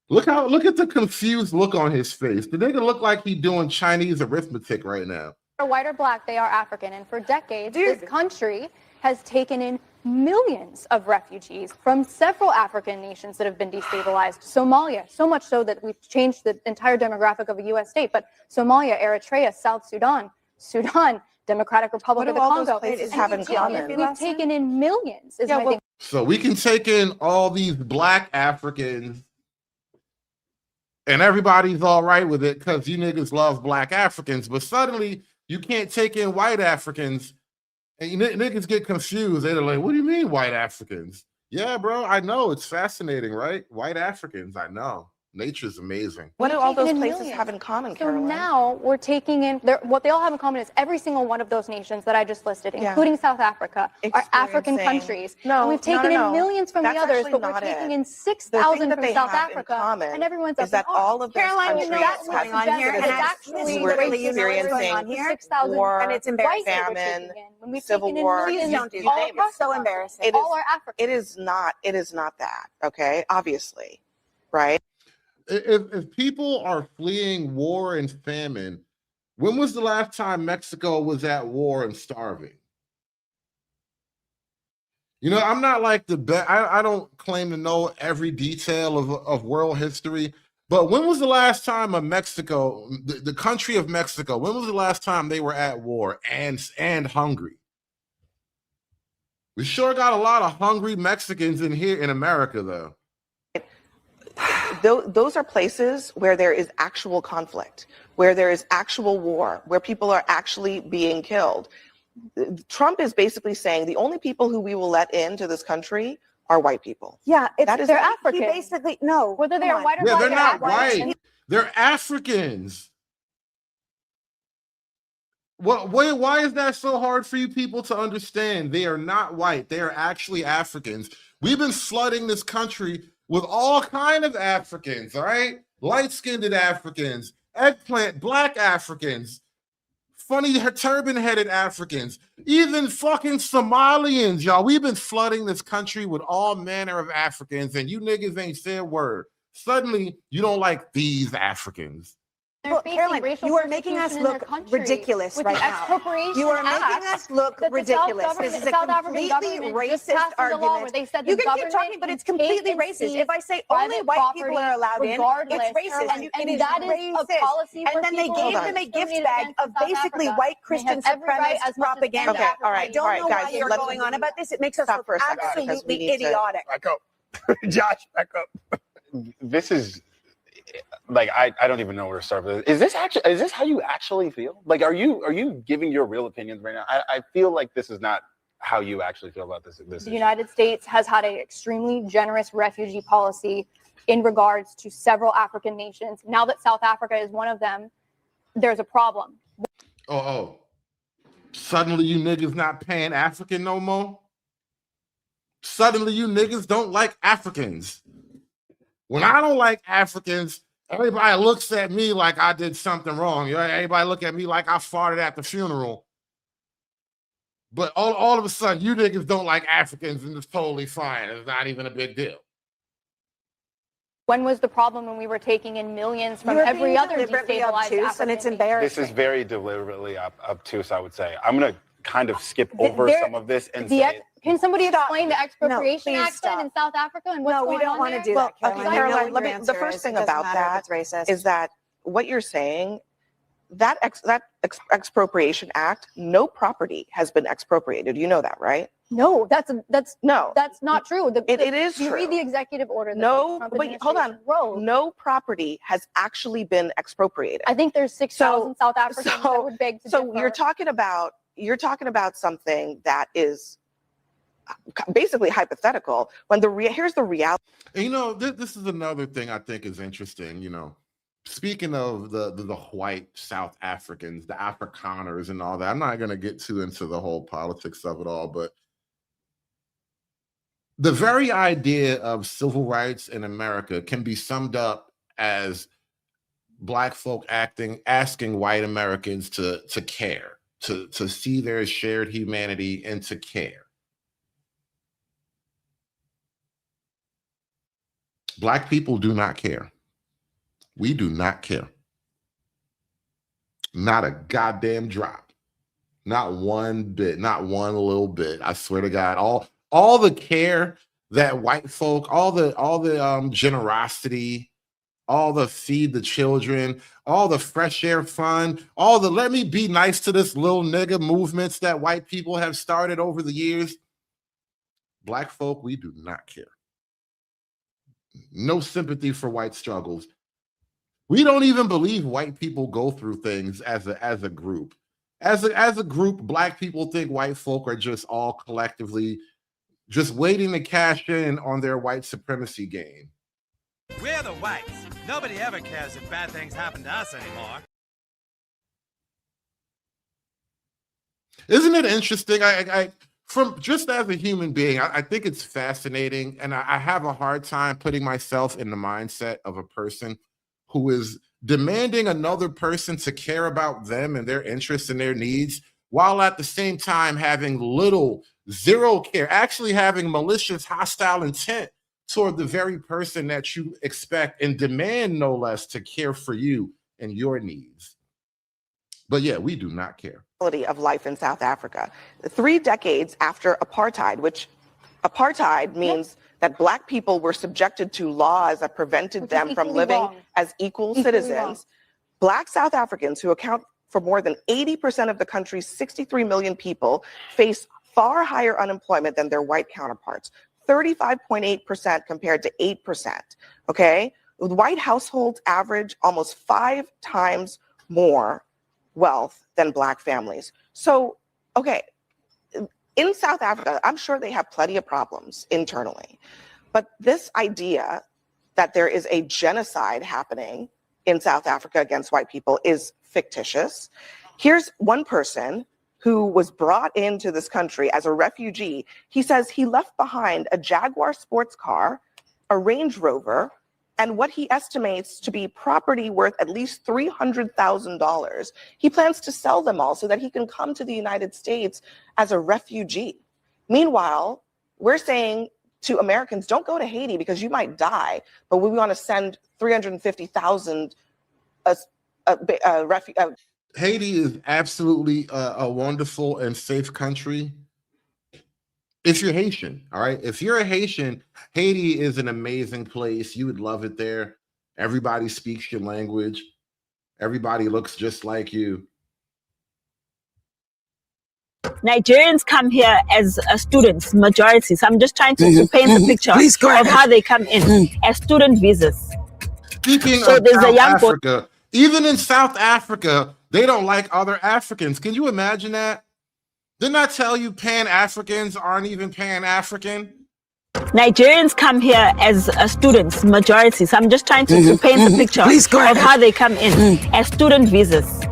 I: Look at the confused look on his face. The nigga look like he doing Chinese arithmetic right now.
W: White or black, they are African. And for decades, this country has taken in millions of refugees from several African nations that have been destabilized. Somalia, so much so that we've changed the entire demographic of a U.S. state. But Somalia, Eritrea, South Sudan, Democratic Republic of the Congo.
X: Those places have in common?
W: We've taken in millions.
I: So we can take in all these black Africans and everybody's all right with it because you niggas love black Africans, but suddenly you can't take in white Africans and niggas get confused. They're like, what do you mean white Africans? Yeah, bro, I know. It's fascinating, right? White Africans, I know. Nature's amazing.
X: What do all those places have in common, Caroline?
W: So now we're taking in, what they all have in common is every single one of those nations that I just listed, including South Africa, are African countries.
X: No,
W: and we've taken in millions from the
X: That's
W: others,
X: actually
W: but we're
X: not
W: taking
X: it.
W: in
X: The
W: 6,000
X: thing that
W: from
X: they
W: South
X: have in
W: Africa,
X: common
W: and everyone's
X: is that all of those
M: Caroline, you know
X: countries
M: what's going on here, and
W: actually
X: we're
W: racist
X: experiencing war,
W: and it's embarrassing.
X: famine,
W: When we've
X: civil
W: taken in
X: war.
W: millions,
X: You
M: don't do
X: name
M: that.
X: it.
M: It's so embarrassing.
X: It
W: all are African.
X: It is not that, okay? Obviously, right?
I: If people are fleeing war and famine, when was the last time Mexico was at war and starving? You know, I'm not like the best. I don't claim to know every detail of world history, but when was the last time the country of Mexico, when was the last time they were at war and hungry? We sure got a lot of hungry Mexicans in here in America, though.
X: Those are places where there is actual conflict, where there is actual war, where people are actually being killed. Trump is basically saying the only people who we will let into this country are white people.
M: Yeah,
W: They're African.
M: He basically, no.
W: Whether they are white or
I: Yeah,
W: black,
I: they're not
W: African.
I: white. They're Africans. Why is that so hard for you people to understand? They are not white. They are actually Africans. We've been flooding this country with all kind of Africans, all right? Light-skinned Africans, eggplant, black Africans, funny turban-headed Africans, even fucking Somalians, y'all. We've been flooding this country with all manner of Africans, and you niggas ain't said a word. Suddenly, you don't like these Africans.
W: Well,
M: Caroline, you are making us look ridiculous right now. You are making us look ridiculous. This is a completely racist argument. You can keep talking, but it's completely racist. If I say only white people are allowed in, it's racist. It is racist. And then they gave them a gift bag of basically white Christian supremacist propaganda.
X: Okay, all right,
M: I don't know why you're going on about this. It makes us look absolutely idiotic.
K: Back up. Josh, back up.
B: This is like I don't even know where to start with this. Is this how you actually feel? Like, are you giving your real opinions right now? I feel like this is not how you actually feel about this.
W: The United States has had an extremely generous refugee policy in regards to several African nations. Now that South Africa is one of them, there's a problem.
I: Oh. Suddenly you niggas not paying African no more? Suddenly you niggas don't like Africans. When I don't like Africans, everybody looks at me like I did something wrong. You know, everybody look at me like I farted at the funeral. But all of a sudden, you niggas don't like Africans, and it's totally fine. It's not even a big deal.
W: When was the problem when we were taking in millions from every other destabilized African
M: and it's embarrassing.
B: This is very deliberately obtuse, I would say. I'm going to kind of skip over some of this and say...
W: Can somebody explain the expropriation act in South Africa and what's going on?
X: We don't want to do that, Caroline. The first thing about that is that what you're saying, that expropriation act, no property has been expropriated. You know that, right?
W: No, that's not true.
X: It is true.
W: You read the executive order.
X: But hold on. No property has actually been expropriated.
W: I think there's 6,000 South Africans that would beg to differ.
X: You're talking about something that is basically hypothetical when here's the reality.
I: And, you know, this is another thing I think is interesting. You know, speaking of the white South Africans, the Afrikaners and all that, I'm not going to get too into the whole politics of it all, but the very idea of civil rights in America can be summed up as Black folk asking white Americans to care. to see their shared humanity and to care. Black people do not care. We do not care. Not a goddamn drop. Not one bit, not one little bit. I swear to God, all the care that white folk, all the generosity, all the feed the children, all the fresh air fund, all the let me be nice to this little nigga movements that white people have started over the years. Black folk, we do not care. No sympathy for white struggles. We don't even believe white people go through things as a group. As a group, Black people think white folk are just all collectively just waiting to cash in on their white supremacy game.
D: We're the whites. Nobody ever cares if bad things happen to us anymore.
I: Isn't it interesting? I from just as a human being, I think it's fascinating, and I have a hard time putting myself in the mindset of a person who is demanding another person to care about them and their interests and their needs, while at the same time having zero care, actually having malicious, hostile intent toward the very person that you expect and demand no less to care for you and your needs. But yeah, we do not care.
X: Of life in South Africa. 3 decades after apartheid, which apartheid means that Black people were subjected to laws that prevented them from living as equal citizens. Black South Africans, who account for more than 80% of the country's 63 million people, face far higher unemployment than their white counterparts, 35.8% compared to 8%, okay? White households average almost 5 times more wealth than Black families. So, okay, in South Africa, I'm sure they have plenty of problems internally, but this idea that there is a genocide happening in South Africa against white people is fictitious. Here's one person who was brought into this country as a refugee. He says he left behind a Jaguar sports car, a Range Rover, and what he estimates to be property worth at least $300,000. He plans to sell them all so that he can come to the United States as a refugee. Meanwhile, we're saying to Americans, don't go to Haiti because you might die, but we want to send 350,000
I: Haiti is absolutely a wonderful and safe country. If you're Haitian, all right? If you're a Haitian, Haiti is an amazing place. You would love it there. Everybody speaks your language. Everybody looks just like you.
E: Nigerians come here as students, majority. So I'm just trying to paint a picture of how they come in as student visas.
I: Speaking of South Africa, even in South Africa, they don't like other Africans. Can you imagine that? Didn't I tell you Pan-Africans aren't even Pan-African?
E: Nigerians come here as students, majority. So I'm just trying to paint a picture of how they come in as student visas.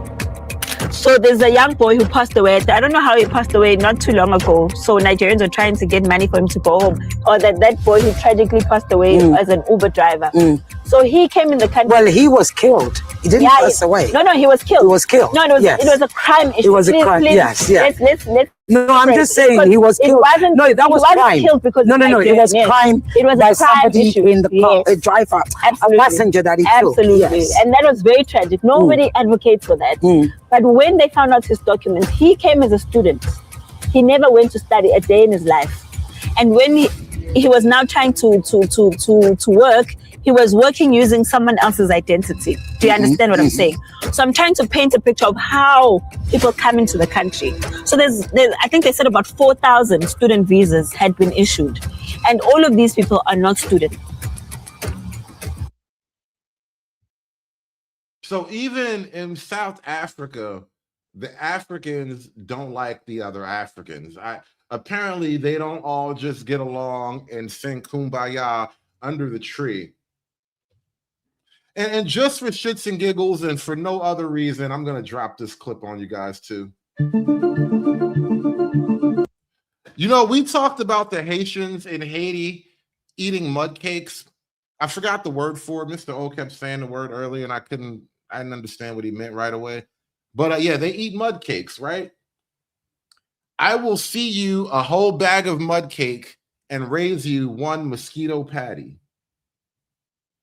E: So there's a young boy who passed away. I don't know how he passed away not too long ago. So Nigerians are trying to get money for him to go home. Or that boy who tragically passed away as an Uber driver. So he came in the country.
F: Well, he was killed. He didn't pass away.
E: No, he was killed.
F: He was killed.
E: No, it was a crime issue.
F: It was a crime. Yes.
E: Let's
F: no, I'm just saying he was killed. No, that was crime.
E: Because
F: no, it was crime.
E: It was
F: by
E: a crime
F: somebody
E: issue.
F: in the car, a driver, a passenger that he killed.
E: Absolutely. And that was very tragic. Nobody advocates for that. But when they found out his documents, he came as a student. He never went to study a day in his life. And when he was now trying to work, he was working using someone else's identity. Do you understand what I'm saying? So I'm trying to paint a picture of how people come into the country. So there's I think they said about 4,000 student visas had been issued. And all of these people are not students.
I: So even in South Africa, the Africans don't like the other Africans. Apparently, they don't all just get along and sing Kumbaya under the tree. And just for shits and giggles and for no other reason, I'm going to drop this clip on you guys too. You know, we talked about the Haitians in Haiti eating mud cakes. I forgot the word for it. Mr. O kept saying the word earlier and I didn't understand what he meant right away. But yeah, they eat mud cakes, right? I will see you a whole bag of mud cake and raise you one mosquito patty.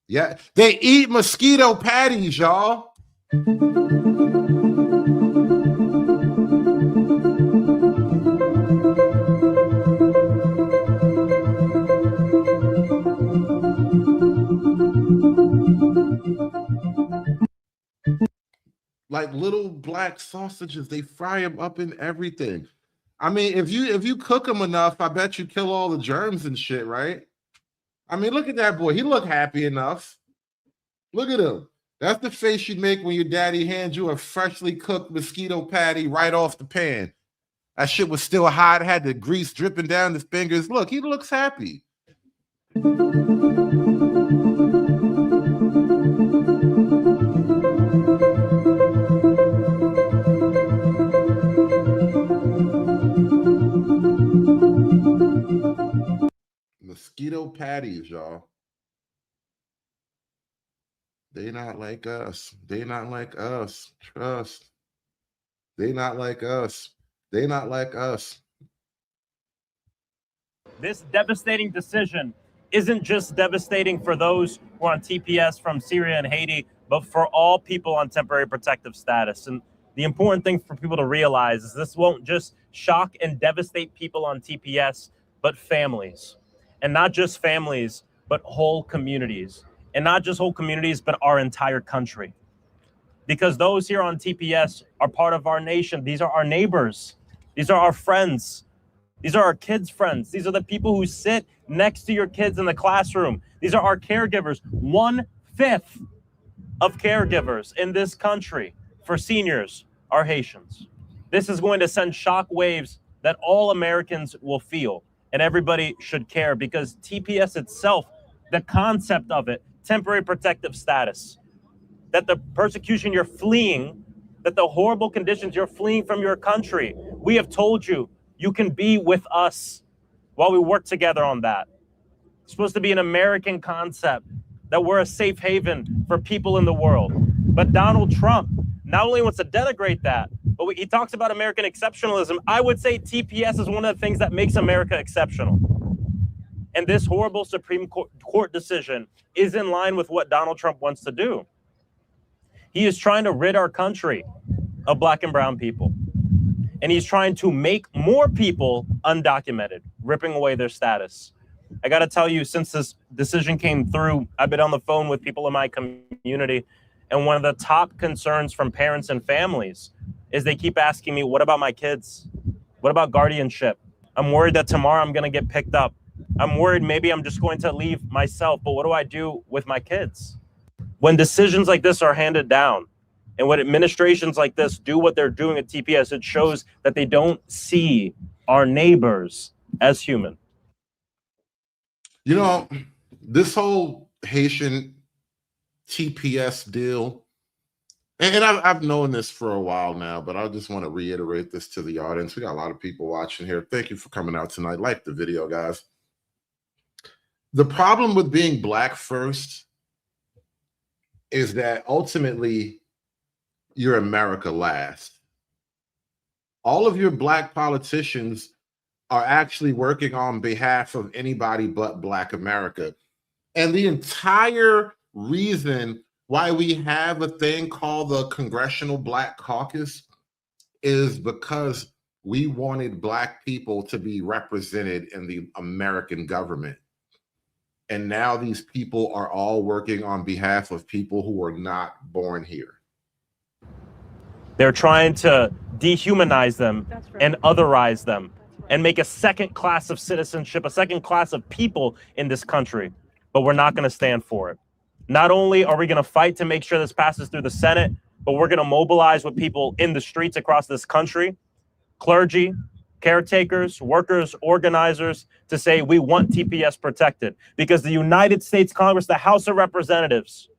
I: Yeah, they eat mosquito patties, y'all. Like little black sausages, they fry them up in everything. I mean, if you cook them enough, I bet you kill all the germs and shit, right? I mean, look at that boy. He look happy enough. Look at him. That's the face you'd make when your daddy hands you a freshly cooked mosquito patty right off the pan. That shit was still hot, had the grease dripping down his fingers. Look, he looks happy. Mosquito patties, y'all. They not like us. They not like us. Trust. They not like us. They not like us.
G: This devastating decision isn't just devastating for those who are on TPS from Syria and Haiti, but for all people on temporary protective status. And the important thing for people to realize is this won't just shock and devastate people on TPS, but families. And not just families, but whole communities. And not just whole communities, but our entire country. Because those here on TPS are part of our nation. These are our neighbors. These are our friends. These are our kids' friends. These are the people who sit next to your kids in the classroom. These are our caregivers. 1/5 of caregivers in this country for seniors are Haitians. This is going to send shock waves that all Americans will feel, and everybody should care, because TPS itself, the concept of it, temporary protective status, that the persecution you're fleeing, that the horrible conditions you're fleeing from your country, we have told you, you can be with us while we work together on that. It's supposed to be an American concept, that we're a safe haven for people in the world. But Donald Trump not only wants to denigrate that, but he talks about American exceptionalism. I would say TPS is one of the things that makes America exceptional. And this horrible Supreme Court decision is in line with what Donald Trump wants to do. He is trying to rid our country of Black and brown people. And he's trying to make more people undocumented, ripping away their status. I got to tell you, since this decision came through, I've been on the phone with people in my community. And one of the top concerns from parents and families is they keep asking me, what about my kids? What about guardianship? I'm worried that tomorrow I'm going to get picked up. I'm worried maybe I'm just going to leave myself, but what do I do with my kids? When decisions like this are handed down, and when administrations like this do what they're doing at TPS, it shows that they don't see our neighbors as human.
I: You know, this whole Haitian TPS deal, and I've known this for a while now, but I just want to reiterate this to the audience. We got a lot of people watching here. Thank you for coming out tonight. Like the video, guys. The problem with being Black first is that ultimately you're America last. All of your Black politicians are actually working on behalf of anybody but Black America. And the entire reason why we have a thing called the Congressional Black Caucus is because we wanted Black people to be represented in the American government. And now these people are all working on behalf of people who are not born here.
G: They're trying to dehumanize them and otherize them and make a second class of citizenship, a second class of people in this country. But we're not going to stand for it. Not only are we going to fight to make sure this passes through the Senate, but we're going to mobilize with people in the streets across this country, clergy, caretakers, workers, organizers, to say we want TPS protected, because the United States Congress, the House of Representatives,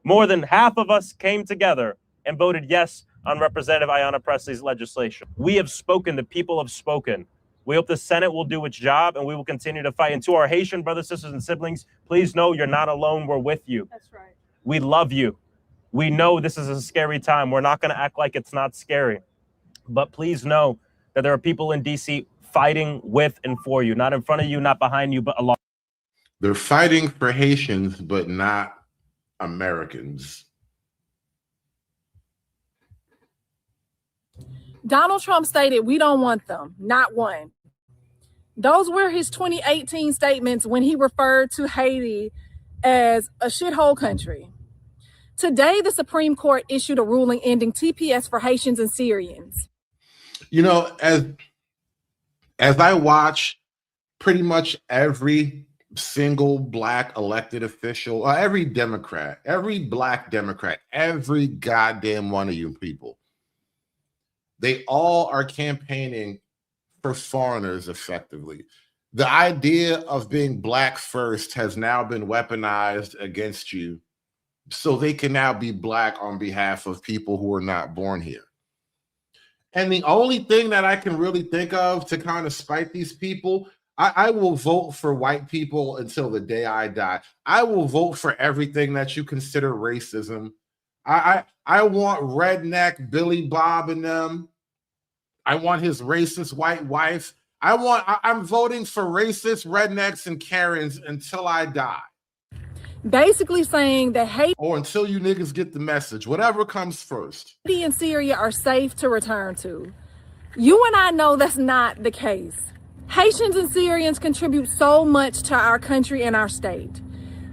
G: more than half of us came together and voted yes on Representative Ayanna Pressley's legislation. We have spoken, the people have spoken. We hope the Senate will do its job, and we will continue to fight. And to our Haitian brothers, sisters, and siblings, please know you're not alone. We're with you. That's right. We love you. We know this is a scary time. We're not going to act like it's not scary. But please know that there are people in DC fighting with and for you, not in front of you, not behind you, but along.
I: They're fighting for Haitians, but not Americans.
C: Donald Trump stated, "We don't want them, not one." Those were his 2018 statements when he referred to Haiti as a shithole country. Today, the Supreme Court issued a ruling ending TPS for Haitians and Syrians.
I: You know, as I watch pretty much every single black elected official, or every Democrat, every black Democrat, every goddamn one of you people, they all are campaigning for foreigners effectively. The idea of being black first has now been weaponized against you, so they can now be black on behalf of people who are not born here. And the only thing that I can really think of to kind of spite these people, I will vote for white people until the day I die. I will vote for everything that you consider racism. I want redneck Billy Bob and them. I want his racist white wife. I'm voting for racist rednecks and Karens until I die.
C: Basically saying that Haiti
I: or until you niggas get the message, whatever comes first.
C: Haiti and Syria are safe to return to. You and I know that's not the case. Haitians and Syrians contribute so much to our country and our state.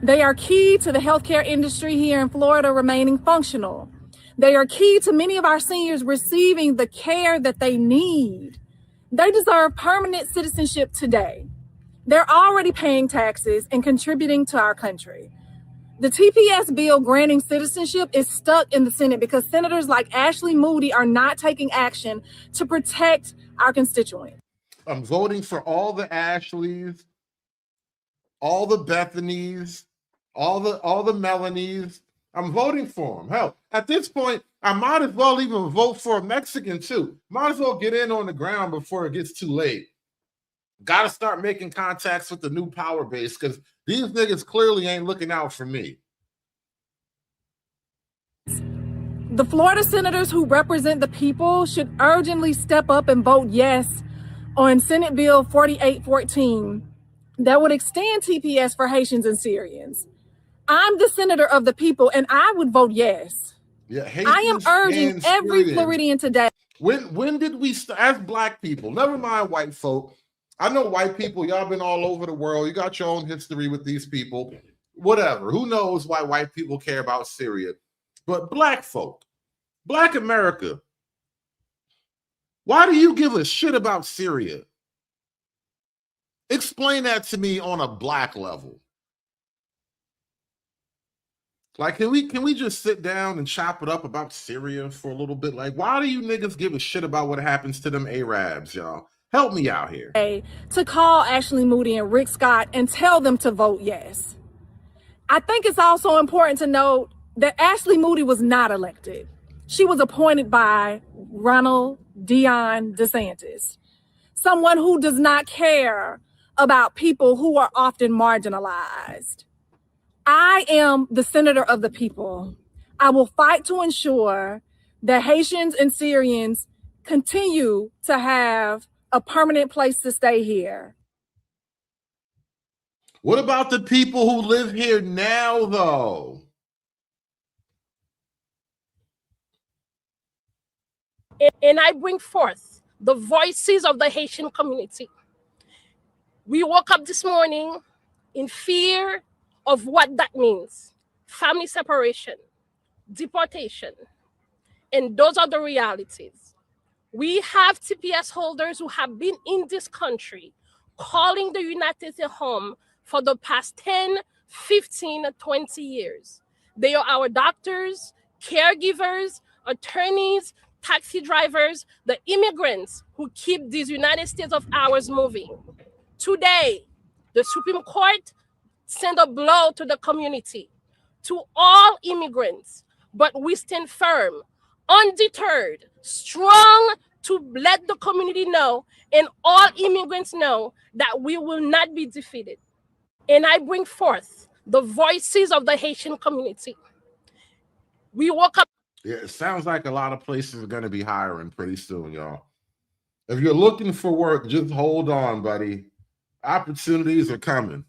C: They are key to the healthcare industry here in Florida remaining functional. They are key to many of our seniors receiving the care that they need. They deserve permanent citizenship today. They're already paying taxes and contributing to our country. The TPS bill granting citizenship is stuck in the Senate because senators like Ashley Moody are not taking action to protect our constituents.
I: I'm voting for all the Ashleys, all the Bethanies, all the Melanies. I'm voting for them. Hell, at this point, I might as well even vote for a Mexican too. Might as well get in on the ground before it gets too late. Got to start making contacts with the new power base because these niggas clearly ain't looking out for me.
C: The Florida senators who represent the people should urgently step up and vote yes on Senate Bill 4814 that would extend TPS for Haitians and Syrians. I'm the senator of the people and I would vote yes.
I: Yeah,
C: I am urging every Floridian today.
I: When did we as black people, never mind white folk, I know white people, y'all been all over the world. You got your own history with these people. Whatever. Who knows why white people care about Syria? But black folk, black America, why do you give a shit about Syria? Explain that to me on a black level. Like, can we just sit down and chop it up about Syria for a little bit? Like, why do you niggas give a shit about what happens to them Arabs, y'all? Help me out here.
C: To call Ashley Moody and Rick Scott and tell them to vote yes. I think it's also important to note that Ashley Moody was not elected. She was appointed by Ronald Dion DeSantis, someone who does not care about people who are often marginalized. I am the senator of the people. I will fight to ensure that Haitians and Syrians continue to have a permanent place to stay here.
I: What about the people who live here now, though?
H: And I bring forth the voices of the Haitian community. We woke up this morning in fear of what that means. Family separation, deportation, and those are the realities. We have TPS holders who have been in this country calling the United States home for the past 10, 15, 20 years. They are our doctors, caregivers, attorneys, taxi drivers, the immigrants who keep these United States of ours moving. Today, the Supreme Court sent a blow to the community, to all immigrants, but we stand firm, undeterred, strong to let the community know and all immigrants know that we will not be defeated. And I bring forth the voices of the Haitian community. We woke up.
I: Yeah, it sounds like a lot of places are going to be hiring pretty soon, y'all. If you're looking for work, just hold on, buddy. Opportunities are coming.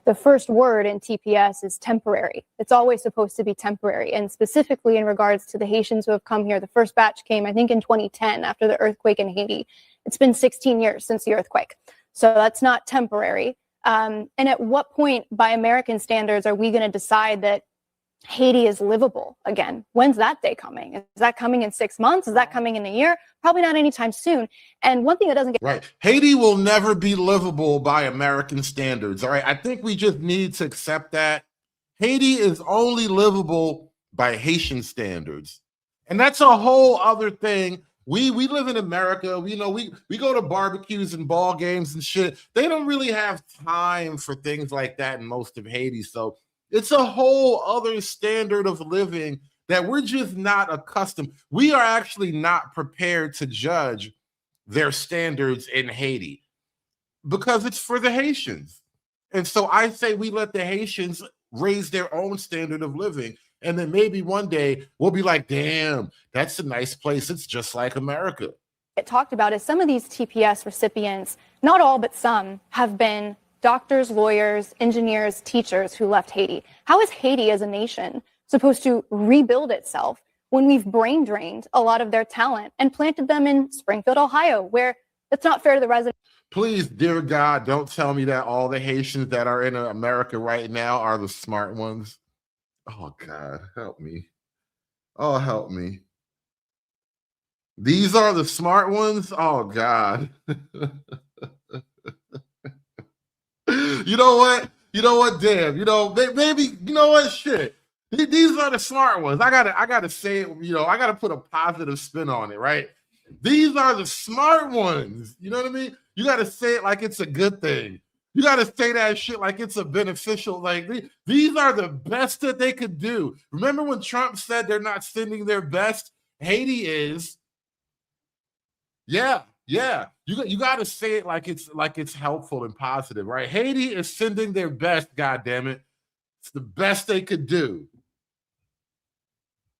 W: The first word in TPS is temporary. It's always supposed to be temporary. And specifically in regards to the Haitians who have come here, the first batch came, I think, in 2010 after the earthquake in Haiti. It's been 16 years since the earthquake. So that's not temporary. And at what point, by American standards, are we going to decide that Haiti is livable again? When's that day coming? Is that coming in 6 months? Is that coming in a year? Probably not anytime soon. And one thing that doesn't get
I: right. Haiti will never be livable by American standards. All right. I think we just need to accept that. Haiti is only livable by Haitian standards. And that's a whole other thing. We live in America. We go to barbecues and ball games and shit. They don't really have time for things like that in most of Haiti. So it's a whole other standard of living that we're just not accustomed. We are actually not prepared to judge their standards in Haiti because it's for the Haitians. And so I say we let the Haitians raise their own standard of living. And then maybe one day we'll be like, damn, that's a nice place. It's just like America.
W: Get talked about is some of these TPS recipients, not all, but some, have been doctors, lawyers, engineers, teachers who left Haiti. How is Haiti as a nation supposed to rebuild itself when we've brain drained a lot of their talent and planted them in Springfield, Ohio, where it's not fair to the residents?
I: Please, dear God, don't tell me that all the Haitians that are in America right now are the smart ones. Oh, God, help me. Oh, help me. These are the smart ones? Oh, God. You know what? Damn. Maybe, you know what? Shit. These are the smart ones. I gotta say it, I gotta put a positive spin on it, right? These are the smart ones. You know what I mean? You gotta say it like it's a good thing. You gotta say that shit like it's a beneficial, like these are the best that they could do. Remember when Trump said they're not sending their best? Haiti is. Yeah. You got to say it like it's helpful and positive, right? Haiti is sending their best, God damn it. It's the best they could do.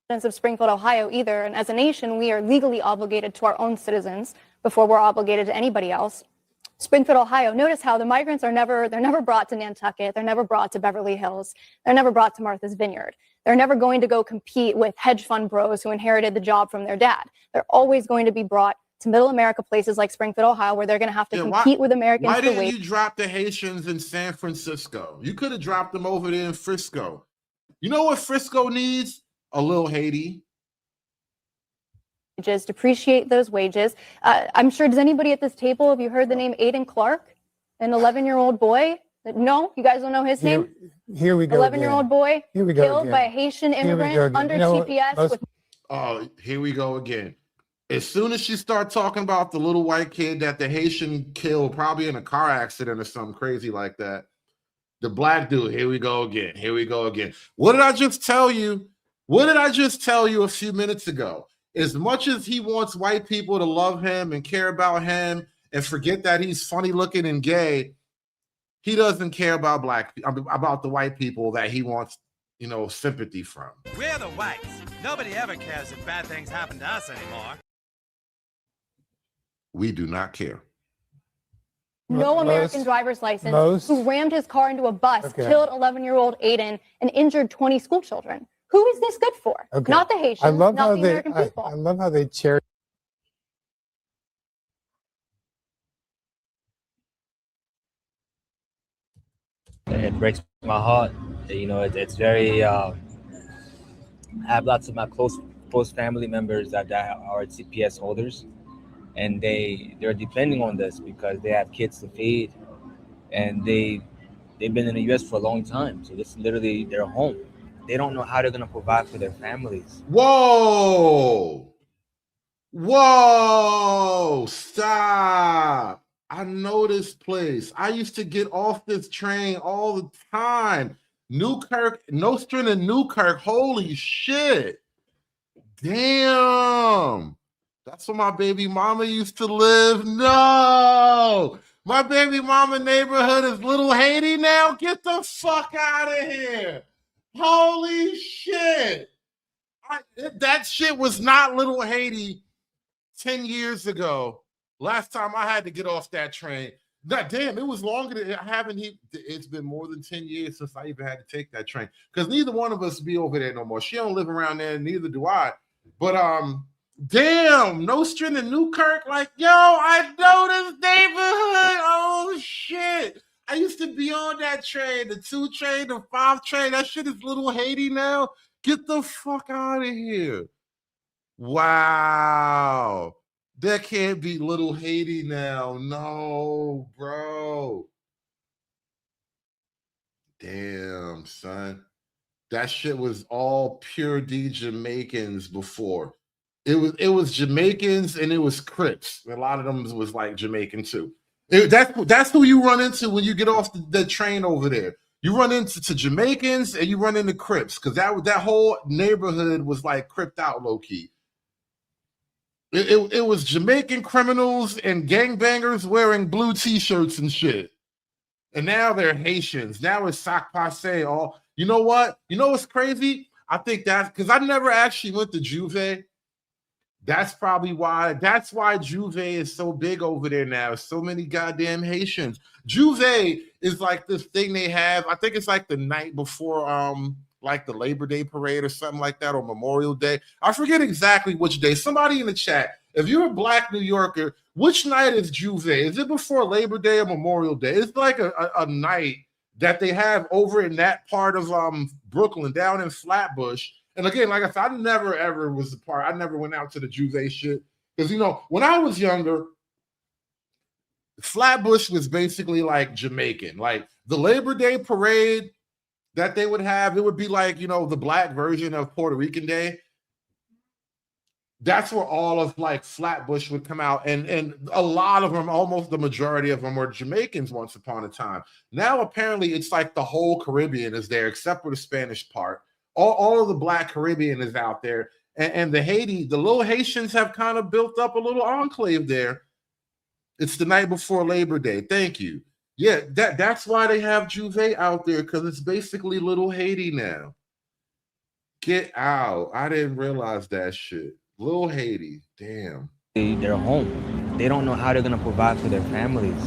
W: Of Springfield, Ohio either. And as a nation, we are legally obligated to our own citizens before we're obligated to anybody else. Springfield, Ohio, notice how the migrants they're never brought to Nantucket. They're never brought to Beverly Hills. They're never brought to Martha's Vineyard. They're never going to go compete with hedge fund bros who inherited the job from their dad. They're always going to be brought to middle America, places like Springfield, Ohio, where they're going to have to compete with Americans.
I: Why didn't you drop the Haitians in San Francisco? You could have dropped them over there in Frisco. You know what Frisco needs? A little Haiti.
W: Just depreciate those wages. I'm sure, does anybody at this table, have you heard the name Aiden Clark, an 11-year-old boy? No, you guys don't know his name?
A: Here we go.
W: 11-year-old boy
A: here we go
W: killed
A: again.
W: by a Haitian immigrant under TPS.
I: Oh, here we go again. As soon as she start talking about the little white kid that the Haitian killed, probably in a car accident or something crazy like that, the black dude, here we go again. Here we go again. What did I just tell you? A few minutes ago? As much as he wants white people to love him and care about him and forget that he's funny looking and gay, he doesn't care about about the white people that he wants, sympathy from.
D: We're the whites. Nobody ever cares if bad things happen to us anymore.
I: We do not care.
W: No American driver's license, who rammed his car into a bus, killed 11-year-old Aiden, and injured 20 school children. Who is this good for?
A: Okay.
W: Not the Haitians, not the American people.
A: I love how they cherry.
J: It breaks my heart. It's very. I have lots of my close family members that are TPS holders, and they're depending on this because they have kids to feed, and they've been in the U.S. for a long time. So this is literally their home. They don't know how they're going to provide for their families.
I: Whoa, stop. I know this place. I used to get off this train all the time. Newkirk, Nostrand and Newkirk. Holy shit. Damn. That's where my baby mama used to live. No. My baby mama neighborhood is Little Haiti now. Get the fuck out of here. Holy shit. That shit was not Little Haiti 10 years ago, last time I had to get off that train. God damn, it was longer than it's been more than 10 years since I even had to take that train. Because neither one of us be over there no more. She don't live around there, neither do I. But damn, Nostrand and Newkirk, like, yo, I know this neighborhood. Oh shit. I used to be on that train, the 2 train, the 5 train. That shit is Little Haiti now. Get the fuck out of here. Wow. That can't be Little Haiti now. No, bro. Damn, son. That shit was all pure D Jamaicans before. It was Jamaicans and it was Crips. A lot of them was like Jamaican too. That's who you run into when you get off the train over there. You run into Jamaicans and you run into Crips because that whole neighborhood was like cripped out low key. It was Jamaican criminals and gangbangers wearing blue t-shirts and shit. And now they're Haitians. Now it's sac passe. All you know what? You know what's crazy? I think that's because I never actually went to Juve. That's probably why. That's why Juve is so big over there now. So many goddamn Haitians. Juve is like this thing they have. I think it's like the night before like the Labor Day parade or something like that, or Memorial Day. I forget exactly which day. Somebody in the chat, if you're a Black New Yorker, which night is Juve? Is it before Labor Day or Memorial Day? It's like a night that they have over in that part of Brooklyn, down in Flatbush. And again, like I said, I never ever was a part. I never went out to the Juve shit because when I was younger, Flatbush was basically like Jamaican. Like the Labor Day parade that they would have, it would be like, the Black version of Puerto Rican Day. That's where all of like Flatbush would come out. And a lot of them, almost the majority of them were Jamaicans once upon a time. Now, apparently it's like the whole Caribbean is there, except for the Spanish part. All of the Black Caribbean is out there. And the little Haitians have kind of built up a little enclave there. It's the night before Labor Day. Thank you. Yeah, that's why they have Juve out there, because it's basically Little Haiti now. Get out. I didn't realize that shit. Little Haiti. Damn.
J: They're home. They don't know how they're going to provide for their families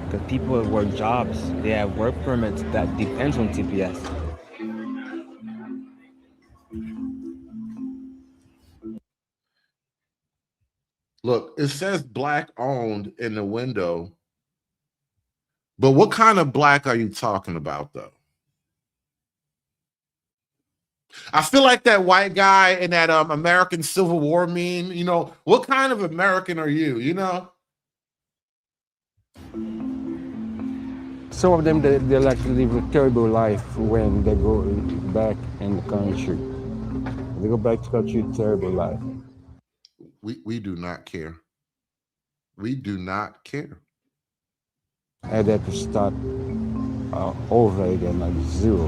J: because people work jobs. They have work permits that depends on TPS.
I: Look, it says Black owned in the window. But what kind of Black are you talking about, though? I feel like that white guy in that American Civil War meme, what kind of American are you,
A: Some of them, they'll actually live a terrible life when they go back in the country. They go back to the country, terrible life.
I: We do not care. We do not care.
A: And they have to start over again, like zero.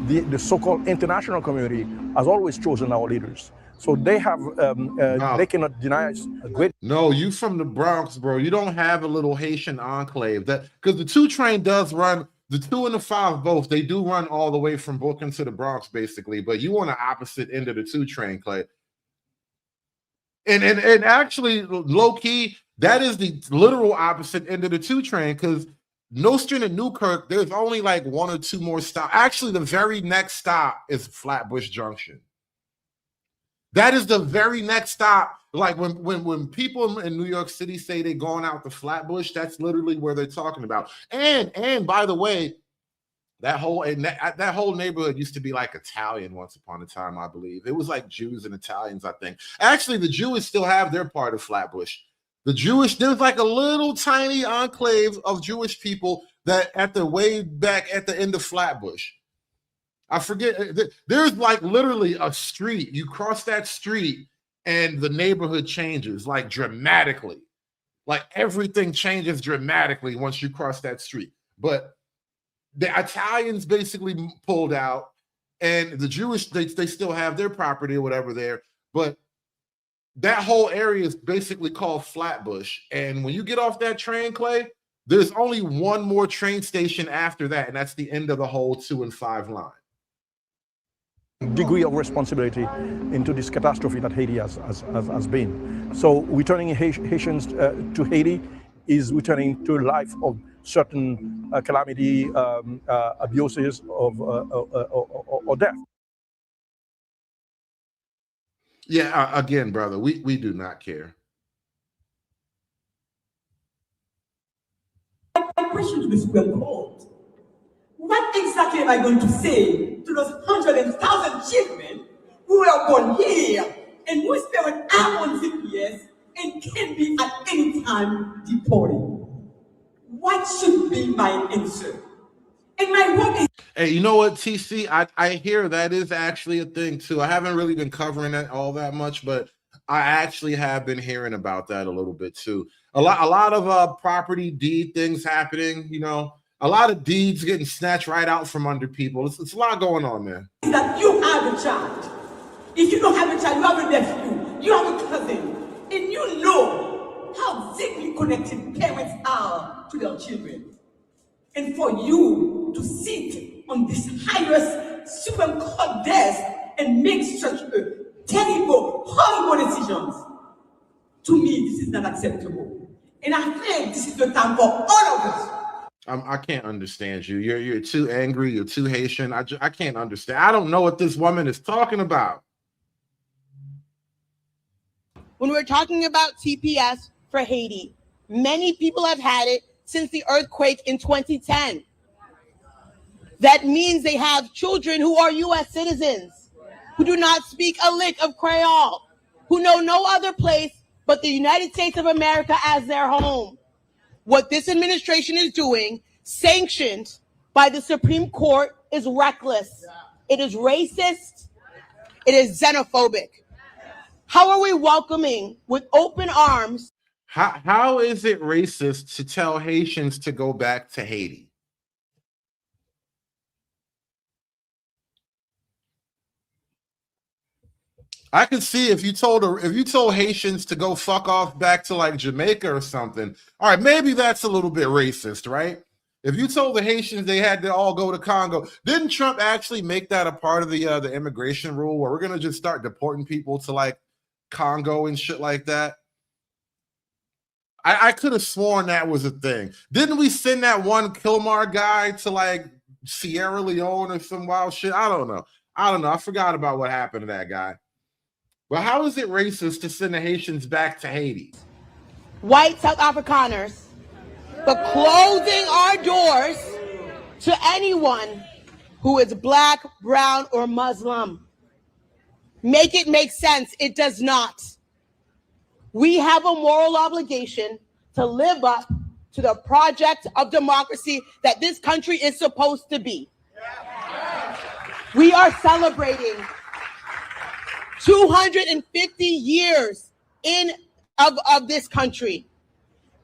L: The so-called international community has always chosen our leaders. So they have, they cannot deny us a great.
I: No, you from the Bronx, bro. You don't have a little Haitian enclave. Because the 2 train does run, the 2 and the 5 both, they do run all the way from Brooklyn to the Bronx, basically. But you on the opposite end of the 2 train, Clay. And actually, low key, that is the literal opposite end of the 2 train, because Nostrand and Newkirk, there's only like 1 or 2 more stops. Actually, the very next stop is Flatbush Junction. That is the very next stop. Like when people in New York City say they're going out to Flatbush, that's literally where they're talking about. And by the way, that whole neighborhood used to be like Italian once upon a time, I believe. It was like Jews and Italians, I think. Actually, the Jewish still have their part of Flatbush. There's like a little tiny enclave of Jewish people that at the way back at the end of Flatbush. I forget, there's like literally a street. You cross that street and the neighborhood changes like dramatically. Like everything changes dramatically once you cross that street. But the Italians basically pulled out, and the Jewish, they still have their property or whatever there. But that whole area is basically called Flatbush. And when you get off that train, Clay, there's only 1 more train station after that, and that's the end of the whole 2 and 5 line.
L: degree of responsibility into this catastrophe that Haiti has been. So returning Haitians to Haiti is returning to a life of certain calamity, abuses or death.
I: Yeah, again, brother, we do not care.
N: My question to the Supreme Court: what exactly am I going to say to those 100,000 children who are born here and whose parents are on CPS and can be at any time deported? What should be my answer? And my work is.
I: Hey, you know what, TC? I hear that is actually a thing too. I haven't really been covering it all that much, but I actually have been hearing about that a little bit too. A lot of property deed things happening. You know, a lot of deeds getting snatched right out from under people. It's a lot going on there.
N: That you have a child. If you don't have a child, you have a nephew, you have a cousin, and you know how deeply connected parents are to their children. And for you to sit on this highest Supreme Court desk and make such a terrible, horrible decisions, to me, this is not acceptable. And I think this is the time for all of us.
I: I can't understand you. You're too angry. You're too Haitian. I can't understand. I don't know what this woman is talking about.
O: When we're talking about TPS for Haiti, many people have had it since the earthquake in 2010. That means they have children who are U.S. citizens, who do not speak a lick of Creole, who know no other place but the United States of America as their home. What this administration is doing, sanctioned by the Supreme Court, is reckless. It is racist. It is xenophobic. How are we welcoming with open arms?
I: How is it racist to tell Haitians to go back to Haiti? I could see if you told Haitians to go fuck off back to like Jamaica or something. All right, maybe that's a little bit racist, right? If you told the Haitians they had to all go to Congo, didn't Trump actually make that a part of the immigration rule where we're gonna just start deporting people to like Congo and shit like that? I could have sworn that was a thing. Didn't we send that one Kilmar guy to like Sierra Leone or some wild shit? I don't know. I forgot about what happened to that guy. But how is it racist to send the Haitians back to Haiti?
O: White South Afrikaners, but closing our doors to anyone who is Black, brown, or Muslim. Make it make sense. It does not. We have a moral obligation to live up to the project of democracy that this country is supposed to be. We are celebrating 250 years of this country.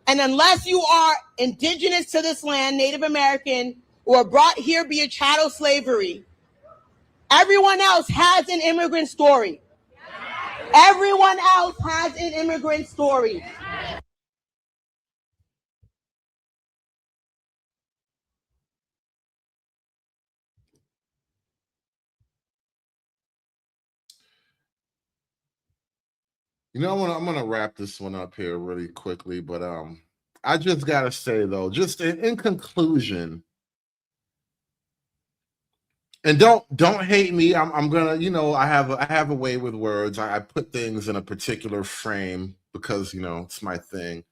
O: And unless you are indigenous to this land, Native American, or brought here via chattel slavery, everyone else has an immigrant story. Everyone else has an immigrant story.
I: You know, I'm gonna wrap this one up here really quickly, but I just gotta say though, just in conclusion, and don't hate me. I'm gonna, you know, I have a way with words. I put things in a particular frame because, you know, it's my thing.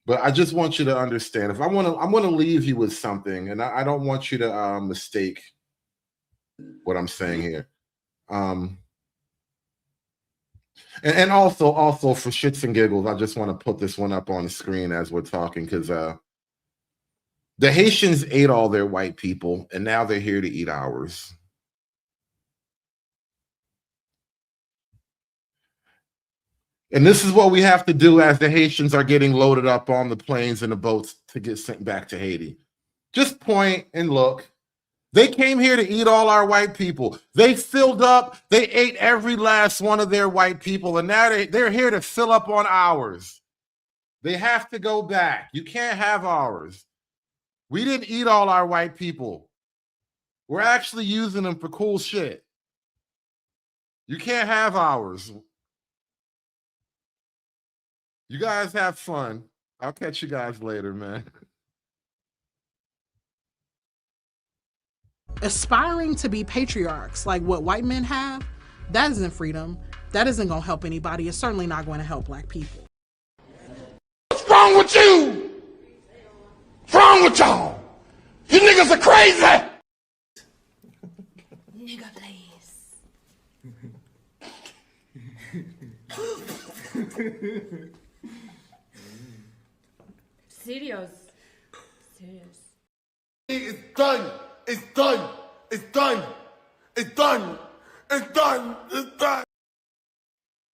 I: But I just want you to understand, if I'm gonna leave you with something, and I don't want you to mistake what I'm saying here. And also for shits and giggles, I just want to put this one up on the screen as we're talking, because the Haitians ate all their white people, and now they're here to eat ours. And this is what we have to do as the Haitians are getting loaded up on the planes and the boats to get sent back to Haiti. Just point and look. They came here to eat all our white people. They filled up. They ate every last one of their white people, and now they're here to fill up on ours. They have to go back. You can't have ours. We didn't eat all our white people. We're actually using them for cool shit. You can't have ours. You guys have fun. I'll catch you guys later, man.
P: Aspiring to be patriarchs like what white men have, that isn't freedom. That isn't going to help anybody. It's certainly not going to help black people.
K: What's wrong with you? What's wrong with y'all? You niggas are crazy.
Q: Nigga, please. Serious.
K: It's done. It's done. It's done. It's done. It's done. It's done.